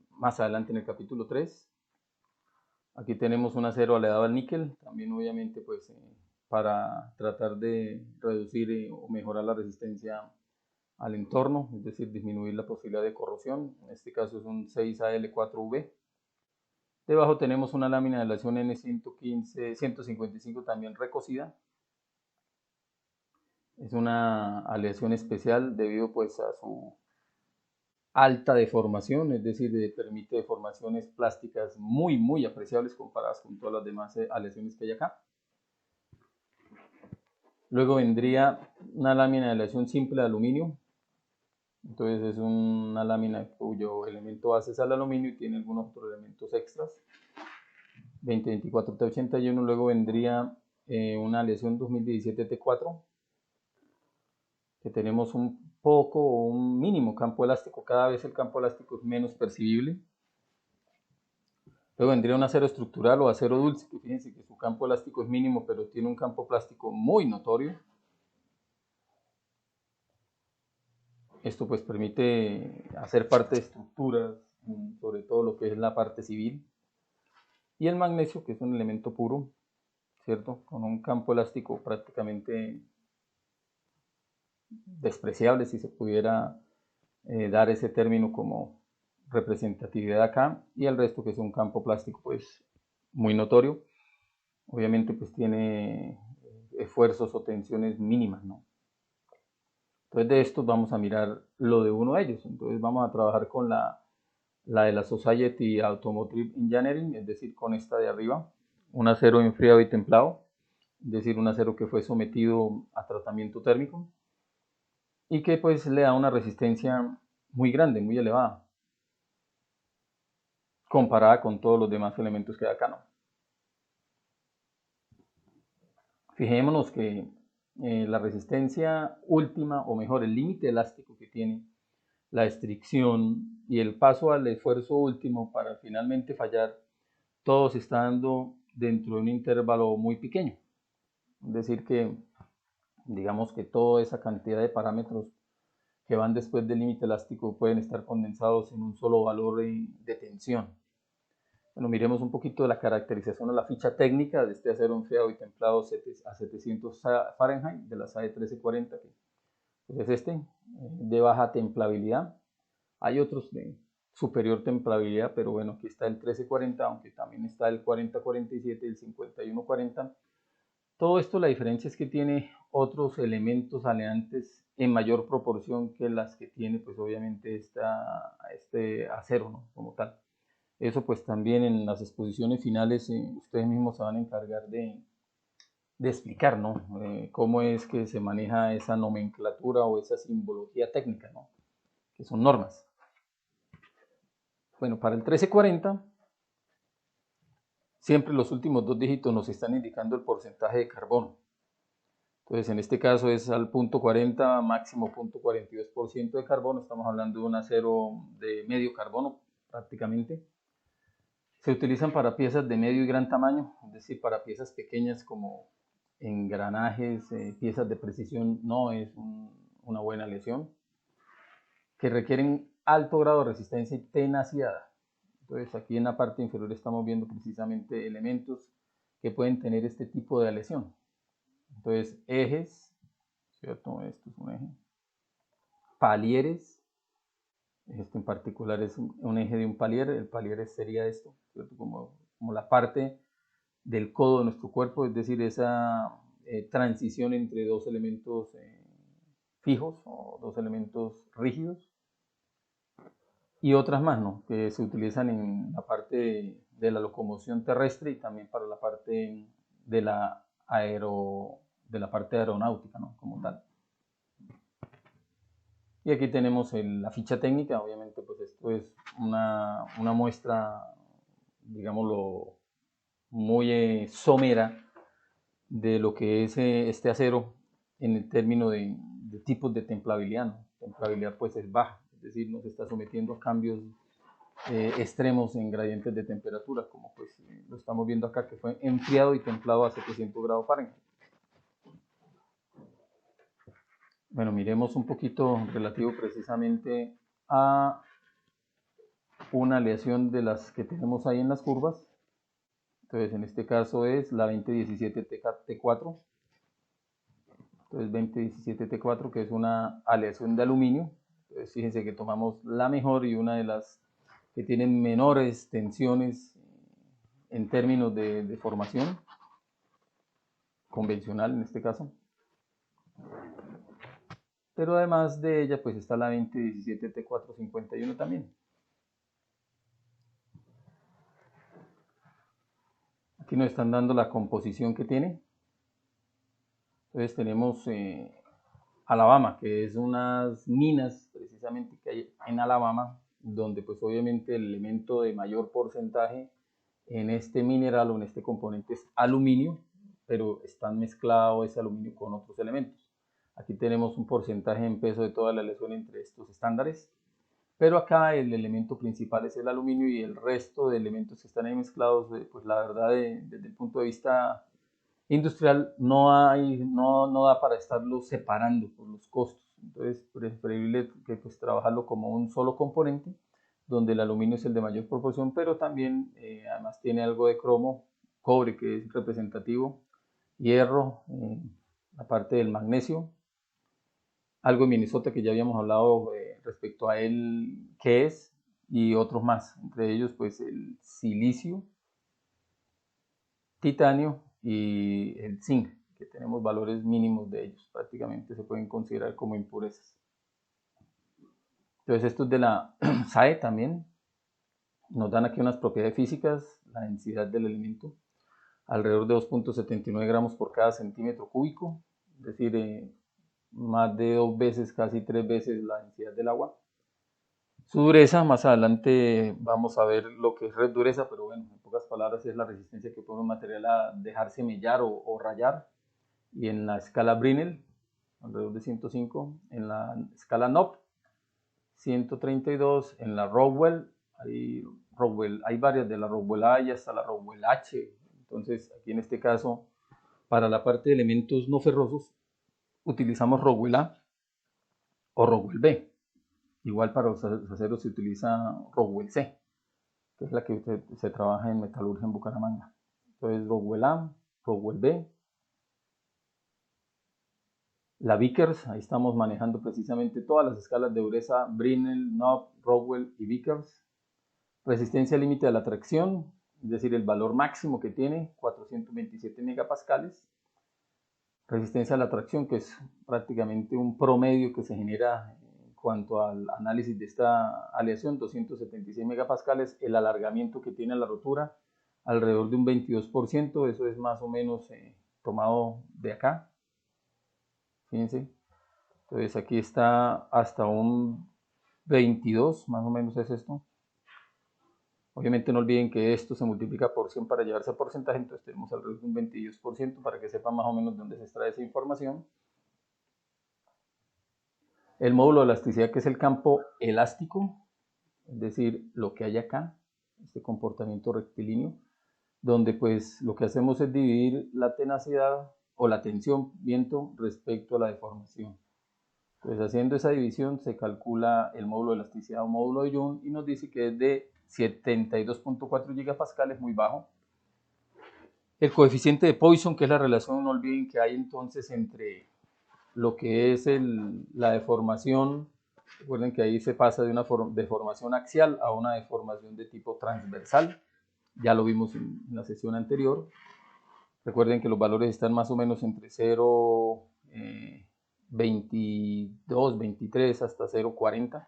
más adelante en el capítulo 3. Aquí tenemos un acero aleado al níquel, también obviamente pues para tratar de reducir o mejorar la resistencia al entorno, es decir, disminuir la posibilidad de corrosión. En este caso es un 6Al4V. Debajo tenemos una lámina de aleación N155 también recocida. Es una aleación especial debido pues a su alta deformación, es decir, permite deformaciones plásticas muy apreciables comparadas con todas las demás aleaciones que hay acá. Luego vendría una lámina de aleación simple de aluminio. Entonces es una lámina cuyo elemento base es el aluminio y tiene algunos otros elementos extras. 2024 T81. Luego vendría una aleación 2017 T4, que tenemos un poco o un mínimo campo elástico. Cada vez el campo elástico es menos percibible. Luego vendría un acero estructural o acero dulce, que fíjense que su campo elástico es mínimo, pero tiene un campo plástico muy notorio. Esto pues permite hacer parte de estructuras, sobre todo lo que es la parte civil. Y el magnesio, que es un elemento puro, ¿cierto? Con un campo elástico prácticamente despreciable, si se pudiera dar ese término como representatividad acá, y el resto que es un campo plástico pues muy notorio. Obviamente pues tiene esfuerzos o tensiones mínimas, ¿no? Entonces de estos vamos a mirar lo de uno de ellos. Entonces vamos a trabajar con la de la Society Automotive Engineering, es decir, con esta de arriba, un acero enfriado y templado, es decir, un acero que fue sometido a tratamiento térmico y que pues le da una resistencia muy grande, muy elevada, comparada con todos los demás elementos que hay acá, ¿no? Fijémonos que la resistencia última, o mejor, el límite elástico que tiene la estricción y el paso al esfuerzo último para finalmente fallar, todo se está dando dentro de un intervalo muy pequeño. Es decir, que digamos que toda esa cantidad de parámetros que van después del límite elástico pueden estar condensados en un solo valor de tensión. Bueno, miremos un poquito de la caracterización o la ficha técnica de este acero enfriado y templado a 700 Fahrenheit de la SAE 1340, que es este, de baja templabilidad. Hay otros de superior templabilidad, pero bueno, aquí está el 1340, aunque también está el 4047 y el 5140. Todo esto, la diferencia es que tiene otros elementos aleantes en mayor proporción que las que tiene pues obviamente este acero, ¿no? Como tal. Eso pues también en las exposiciones finales ustedes mismos se van a encargar de explicar, ¿no? Cómo es que se maneja esa nomenclatura o esa simbología técnica, ¿no? Que son normas. Bueno, para el 1340, siempre los últimos dos dígitos nos están indicando el porcentaje de carbono. Entonces, en este caso es al punto 40, máximo punto 42% de carbono. Estamos hablando de un acero de medio carbono prácticamente. Se utilizan para piezas de medio y gran tamaño, es decir, para piezas pequeñas como engranajes, piezas de precisión, no es una buena aleación, que requieren alto grado de resistencia y tenacidad. Entonces, aquí en la parte inferior estamos viendo precisamente elementos que pueden tener este tipo de aleación. Entonces, ejes, ¿cierto? Esto es un eje. Palieres, esto en particular es un eje de un palier. El palier sería esto, ¿cierto? Como la parte del codo de nuestro cuerpo, es decir, esa transición entre dos elementos fijos o dos elementos rígidos. Y otras más, ¿no? Que se utilizan en la parte de la locomoción terrestre y también para la parte de la parte aeronáutica, ¿no? Como tal. Y aquí tenemos la ficha técnica. Obviamente pues esto es una muestra, digámoslo, muy somera de lo que es este acero en el término de tipos de templabilidad, ¿no? Templabilidad pues es baja, es decir, no se está sometiendo a cambios extremos en gradientes de temperatura, como pues lo estamos viendo acá, que fue enfriado y templado a 700 grados Fahrenheit. Bueno, miremos un poquito relativo precisamente a una aleación de las que tenemos ahí en las curvas. Entonces, en este caso es la 2017 T4. Entonces, 2017 T4, que es una aleación de aluminio. Entonces, fíjense que tomamos la mejor y una de las que tienen menores tensiones en términos de formación convencional en este caso. Pero además de ella, pues está la 2017 T451 también. Aquí nos están dando la composición que tiene. Entonces tenemos Alabama, que es unas minas precisamente que hay en Alabama, donde pues obviamente el elemento de mayor porcentaje en este mineral o en este componente es aluminio, pero están mezclados ese aluminio con otros elementos. Aquí tenemos un porcentaje en peso de toda la aleación entre estos estándares. Pero acá el elemento principal es el aluminio y el resto de elementos que están ahí mezclados, pues la verdad, desde el punto de vista industrial, no da para estarlos separando por los costos. Entonces, preferible que pues trabajarlo como un solo componente, donde el aluminio es el de mayor proporción, pero también además tiene algo de cromo, cobre que es representativo, hierro, la parte del magnesio, algo de Minnesota que ya habíamos hablado respecto a él, qué es, y otros más, entre ellos pues el silicio, titanio y el zinc, que tenemos valores mínimos de ellos, prácticamente se pueden considerar como impurezas. Entonces esto es de la SAE también, nos dan aquí unas propiedades físicas, la densidad del elemento, alrededor de 2.79 gramos por cada centímetro cúbico, es decir, más de 2 veces, casi 3 veces la densidad del agua. Su dureza, más adelante vamos a ver lo que es red dureza, pero bueno, en pocas palabras es la resistencia que puede un material a dejarse mellar o rayar. Y en la escala Brinell, alrededor de 105, en la escala NOP, 132, en la Rockwell, hay varias de la Rockwell A y hasta la Rockwell H. Entonces, aquí en este caso, para la parte de elementos no ferrosos, utilizamos Rockwell A o Rockwell B. Igual para los aceros se utiliza Rockwell C, que es la que se trabaja en metalurgia en Bucaramanga. Entonces, Rockwell A, Rockwell B, la Vickers, ahí estamos manejando precisamente todas las escalas de dureza, Brinell, Knopp, Rockwell y Vickers. Resistencia límite a la tracción, es decir, el valor máximo que tiene, 427 megapascales. Resistencia a la tracción, que es prácticamente un promedio que se genera en cuanto al análisis de esta aleación, 276 megapascales. El alargamiento que tiene la rotura, alrededor de un 22%, eso es más o menos tomado de acá. Fíjense. Entonces aquí está hasta un 22, más o menos es esto. Obviamente no olviden que esto se multiplica por 100 para llevarse a porcentaje, entonces tenemos alrededor de un 22% para que sepan más o menos de dónde se extrae esa información. El módulo de elasticidad, que es el campo elástico, es decir, lo que hay acá, este comportamiento rectilíneo, donde pues lo que hacemos es dividir la tenacidad o la tensión viento respecto a la deformación. Entonces, haciendo esa división se calcula el módulo de elasticidad o módulo de Young y nos dice que es de 72.4 gigapascales, muy bajo. El coeficiente de Poisson, que es la relación, no olviden que hay entonces entre lo que es la deformación. Recuerden que ahí se pasa de una deformación axial a una deformación de tipo transversal. Ya lo vimos en la sesión anterior. Recuerden que los valores están más o menos entre 0, 22, 23 hasta 0,40.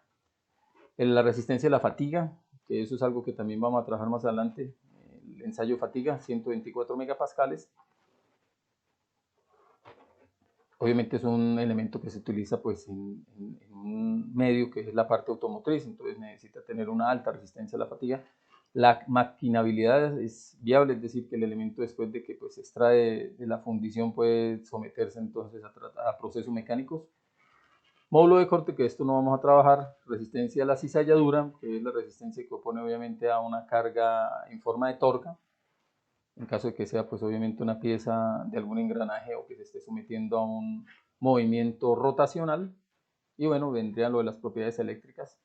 La resistencia a la fatiga, que eso es algo que también vamos a trabajar más adelante. El ensayo de fatiga, 124 megapascales. Obviamente es un elemento que se utiliza pues en un medio que es la parte automotriz, entonces necesita tener una alta resistencia a la fatiga. La maquinabilidad es viable, es decir, que el elemento después de que pues, se extrae de la fundición puede someterse entonces a procesos mecánicos. Módulo de corte, que esto no vamos a trabajar. Resistencia a la cizalladura, que es la resistencia que opone obviamente a una carga en forma de torca, en caso de que sea pues obviamente una pieza de algún engranaje o que se esté sometiendo a un movimiento rotacional. Y bueno, vendría lo de las propiedades eléctricas,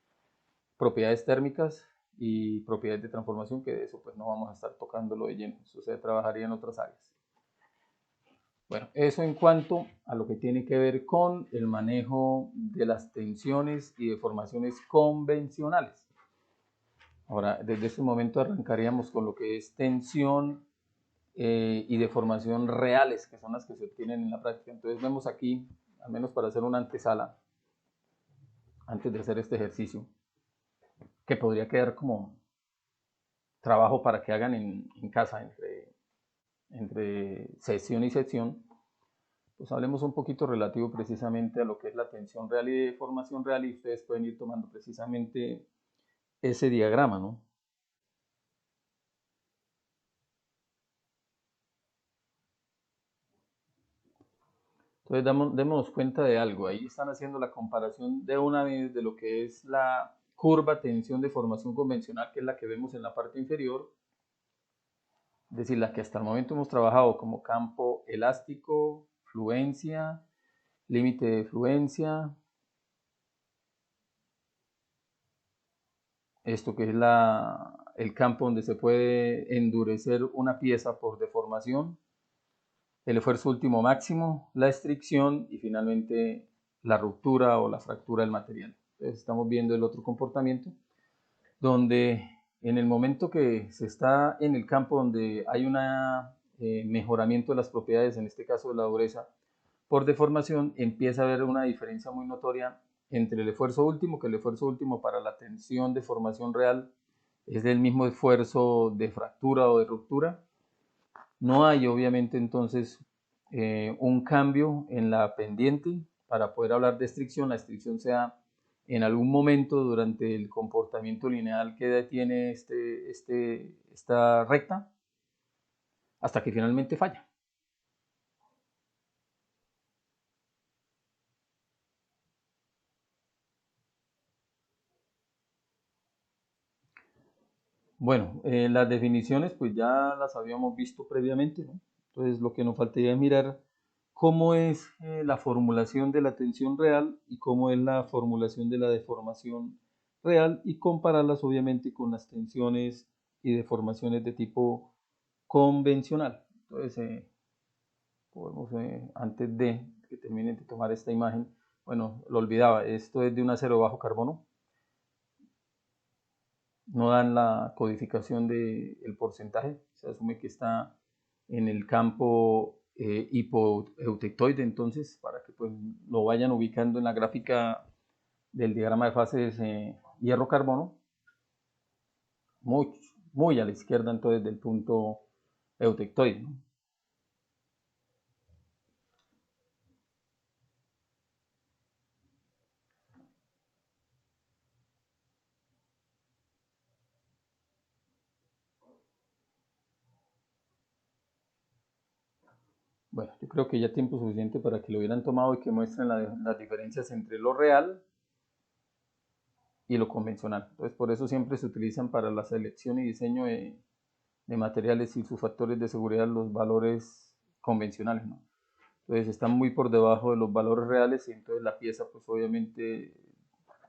propiedades térmicas y propiedades de transformación, que de eso pues no vamos a estar tocándolo de lleno, eso se trabajaría en otras áreas. Bueno, eso en cuanto a lo que tiene que ver con el manejo de las tensiones y deformaciones convencionales. Ahora, desde este momento arrancaríamos con lo que es tensión y deformación reales, que son las que se obtienen en la práctica. Entonces vemos aquí, al menos para hacer una antesala, antes de hacer este ejercicio, que podría quedar como trabajo para que hagan en casa entre sesión y sección. Pues hablemos un poquito relativo precisamente a lo que es la tensión real y deformación real, y ustedes pueden ir tomando precisamente ese diagrama, ¿no? Entonces démonos cuenta de algo, ahí están haciendo la comparación de una vez de lo que es la curva tensión de formación convencional, que es la que vemos en la parte inferior, es decir, la que hasta el momento hemos trabajado como campo elástico, fluencia, límite de fluencia, esto que es el campo donde se puede endurecer una pieza por deformación, el esfuerzo último máximo, la estricción y finalmente la ruptura o la fractura del material. Entonces estamos viendo el otro comportamiento, donde en el momento que se está en el campo donde hay un mejoramiento de las propiedades, en este caso de la dureza, por deformación, empieza a haber una diferencia muy notoria entre el esfuerzo último, que el esfuerzo último para la tensión de formación real es del mismo esfuerzo de fractura o de ruptura. No hay obviamente entonces un cambio en la pendiente para poder hablar de estricción. La estricción se da en algún momento durante el comportamiento lineal que tiene esta recta hasta que finalmente falla. Bueno, las definiciones pues ya las habíamos visto previamente, ¿no? Entonces lo que nos faltaría es mirar cómo es la formulación de la tensión real y cómo es la formulación de la deformación real y compararlas obviamente con las tensiones y deformaciones de tipo convencional. Entonces podemos, antes de que terminen de tomar esta imagen, bueno, lo olvidaba, esto es de un acero bajo carbono, no dan la codificación del porcentaje, se asume que está en el campo hipoeutectoide, entonces para que pues, lo vayan ubicando en la gráfica del diagrama de fases hierro-carbono, muy, muy a la izquierda entonces del punto eutectoide, ¿no? Bueno, yo creo que ya tiempo suficiente para que lo hubieran tomado y que muestren las diferencias entre lo real y lo convencional. Entonces, por eso siempre se utilizan para la selección y diseño de materiales y sus factores de seguridad los valores convencionales, ¿no? Entonces están muy por debajo de los valores reales y entonces la pieza pues obviamente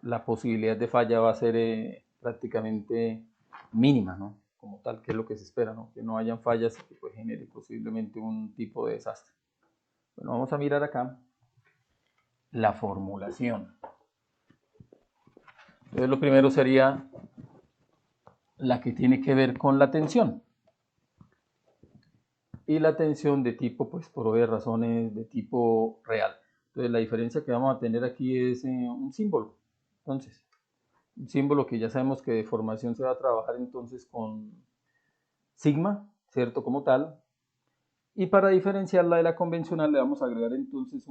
la posibilidad de falla va a ser prácticamente mínima, ¿no? Como tal, que es lo que se espera, ¿no? Que no hayan fallas y que pues genere posiblemente un tipo de desastre. Bueno, vamos a mirar acá la formulación. Entonces lo primero sería la que tiene que ver con la tensión. Y la tensión de tipo, pues por obvias razones, de tipo real. Entonces la diferencia que vamos a tener aquí es un símbolo. Entonces, un símbolo que ya sabemos que de formación se va a trabajar entonces con sigma, ¿cierto? Como tal. Y para diferenciarla de la convencional le vamos a agregar entonces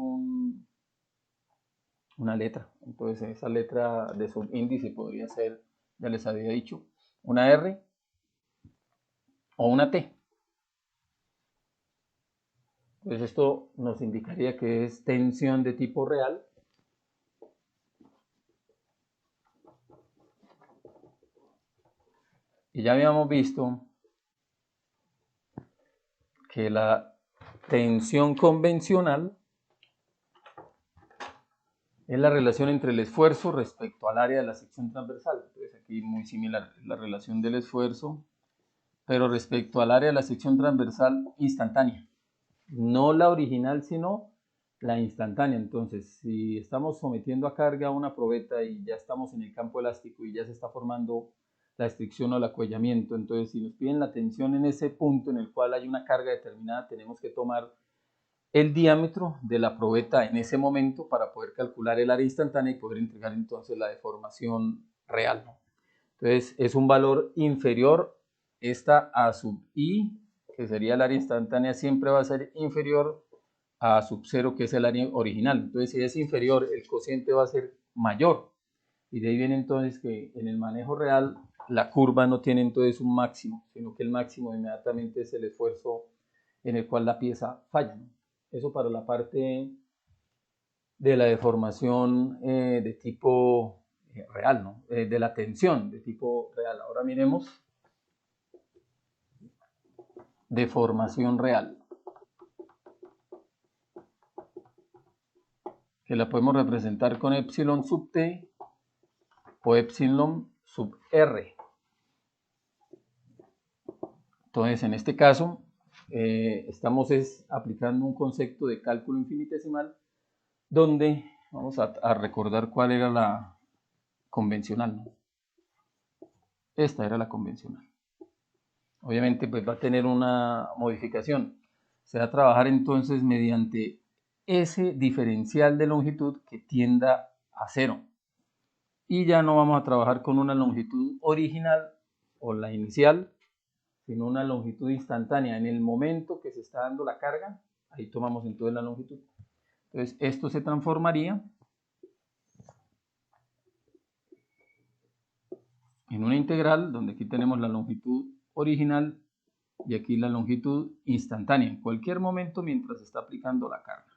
una letra. Entonces esa letra de subíndice podría ser, ya les había dicho, una R o una T. Entonces esto nos indicaría que es tensión de tipo real. Y ya habíamos visto que la tensión convencional es la relación entre el esfuerzo respecto al área de la sección transversal. Entonces aquí muy similar la relación del esfuerzo, pero respecto al área de la sección transversal instantánea. No la original, sino la instantánea. Entonces, si estamos sometiendo a carga una probeta y ya estamos en el campo elástico y ya se está formando la estricción o el acuellamiento, entonces si nos piden la tensión en ese punto en el cual hay una carga determinada, tenemos que tomar el diámetro de la probeta en ese momento para poder calcular el área instantánea y poder entregar entonces la deformación real, ¿no? Entonces es un valor inferior, esta A sub I, que sería el área instantánea, siempre va a ser inferior a sub 0, que es el área original. Entonces si es inferior, el cociente va a ser mayor. Y de ahí viene entonces que en el manejo real la curva no tiene entonces un máximo, sino que el máximo inmediatamente es el esfuerzo en el cual la pieza falla, ¿no? Eso para la parte de la deformación de tipo real, ¿no? De la tensión de tipo real. Ahora miremos deformación real, que la podemos representar con epsilon sub t o epsilon sub r. Entonces, en este caso, estamos aplicando un concepto de cálculo infinitesimal donde vamos a recordar cuál era la convencional, ¿no? Esta era la convencional. Obviamente, pues va a tener una modificación. Se va a trabajar entonces mediante ese diferencial de longitud que tienda a 0. Y ya no vamos a trabajar con una longitud original o la inicial, sino una longitud instantánea. En el momento que se está dando la carga, ahí tomamos entonces la longitud. Entonces, esto se transformaría en una integral, donde aquí tenemos la longitud original y aquí la longitud instantánea, en cualquier momento mientras se está aplicando la carga,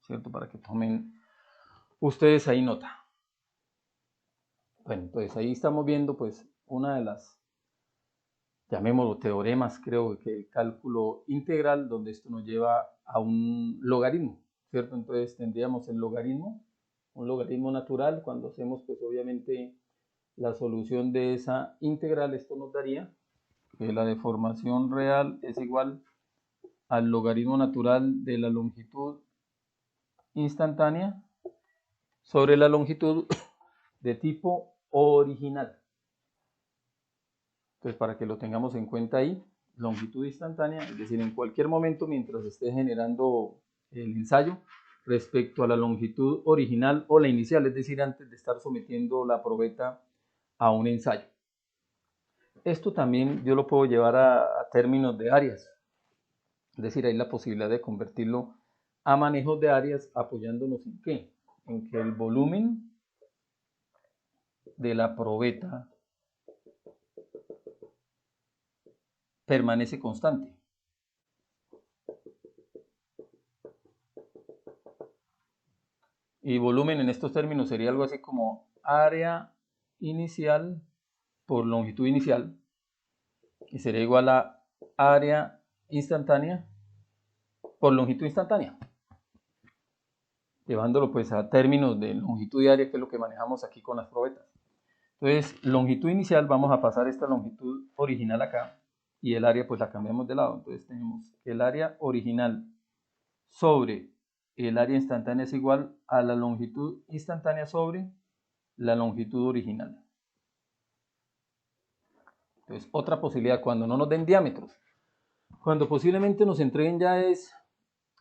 ¿cierto? Para que tomen ustedes ahí nota. Bueno, pues ahí estamos viendo pues una de las, llamémoslo teoremas, creo que el cálculo integral, donde esto nos lleva a un logaritmo, ¿cierto? Entonces tendríamos el logaritmo, un logaritmo natural. Cuando hacemos pues obviamente la solución de esa integral, esto nos daría que la deformación real es igual al logaritmo natural de la longitud instantánea sobre la longitud de tipo original. Entonces, para que lo tengamos en cuenta ahí, longitud instantánea, es decir, en cualquier momento mientras esté generando el ensayo, respecto a la longitud original o la inicial, es decir, antes de estar sometiendo la probeta a un ensayo. Esto también yo lo puedo llevar a términos de áreas, es decir, hay la posibilidad de convertirlo a manejos de áreas apoyándonos en ¿qué? En que el volumen de la probeta permanece constante. Y volumen en estos términos sería algo así como área inicial por longitud inicial, y sería igual a área instantánea por longitud instantánea, llevándolo pues a términos de longitud y área, que es lo que manejamos aquí con las probetas. Entonces, longitud inicial, vamos a pasar esta longitud original acá, y el área pues la cambiamos de lado. Entonces tenemos que el área original sobre el área instantánea es igual a la longitud instantánea sobre la longitud original. Entonces, otra posibilidad, cuando no nos den diámetros, cuando posiblemente nos entreguen ya es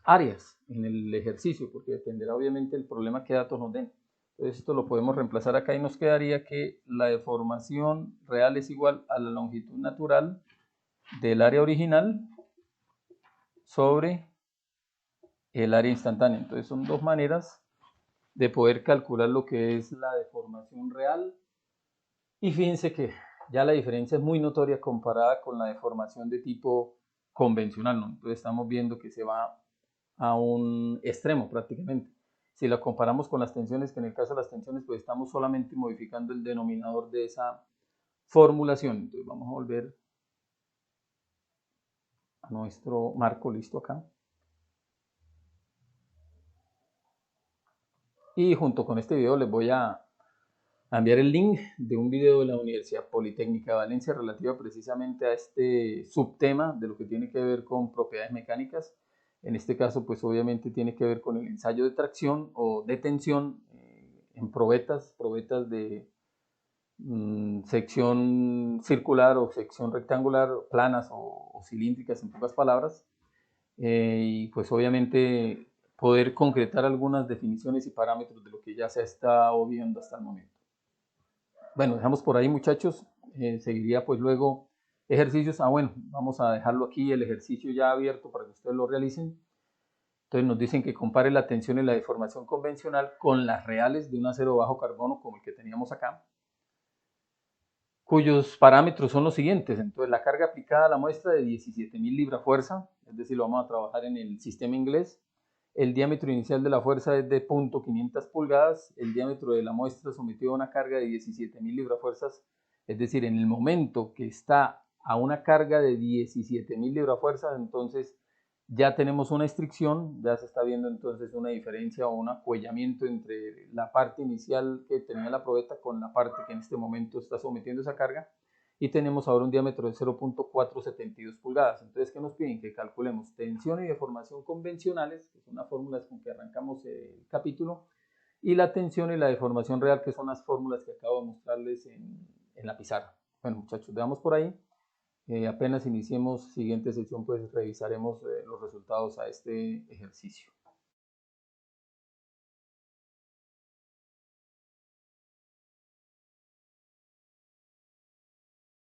áreas en el ejercicio, porque dependerá obviamente del problema que datos nos den. Entonces, esto lo podemos reemplazar acá y nos quedaría que la deformación real es igual a la longitud natural del área original sobre el área instantánea. Entonces, son dos maneras de poder calcular lo que es la deformación real. Y fíjense que ya la diferencia es muy notoria comparada con la deformación de tipo convencional, ¿no? Entonces estamos viendo que se va a un extremo prácticamente. Si la comparamos con las tensiones, que en el caso de las tensiones, pues estamos solamente modificando el denominador de esa formulación. Entonces vamos a volver a nuestro marco listo acá. Y junto con este video les voy a enviar el link de un video de la Universidad Politécnica de Valencia relativo precisamente a este subtema de lo que tiene que ver con propiedades mecánicas. En este caso, pues obviamente tiene que ver con el ensayo de tracción o de tensión en probetas de sección circular o sección rectangular, planas o cilíndricas, en pocas palabras. Y pues obviamente poder concretar algunas definiciones y parámetros de lo que ya se ha estado viendo hasta el momento. Bueno, dejamos por ahí, muchachos. Seguiría pues luego ejercicios. Bueno, vamos a dejarlo aquí, el ejercicio ya abierto para que ustedes lo realicen. Entonces nos dicen que compare la tensión y la deformación convencional con las reales de un acero bajo carbono como el que teníamos acá, cuyos parámetros son los siguientes. Entonces la carga aplicada a la muestra de 17.000 libra fuerza, es decir, lo vamos a trabajar en el sistema inglés, el diámetro inicial de la fuerza es de 0.500 pulgadas, el diámetro de la muestra sometido a una carga de 17.000 librafuerzas, es decir, en el momento que está a una carga de 17.000 librafuerzas, entonces ya tenemos una estricción, ya se está viendo entonces una diferencia o un acuellamiento entre la parte inicial que tenía la probeta con la parte que en este momento está sometiendo esa carga, y tenemos ahora un diámetro de 0.472 pulgadas. Entonces, ¿qué nos piden? Que calculemos tensión y deformación convencionales, que son las fórmulas con que arrancamos el capítulo, y la tensión y la deformación real, que son las fórmulas que acabo de mostrarles en la pizarra. Bueno, muchachos, veamos por ahí. Apenas iniciemos siguiente sesión, pues revisaremos los resultados a este ejercicio.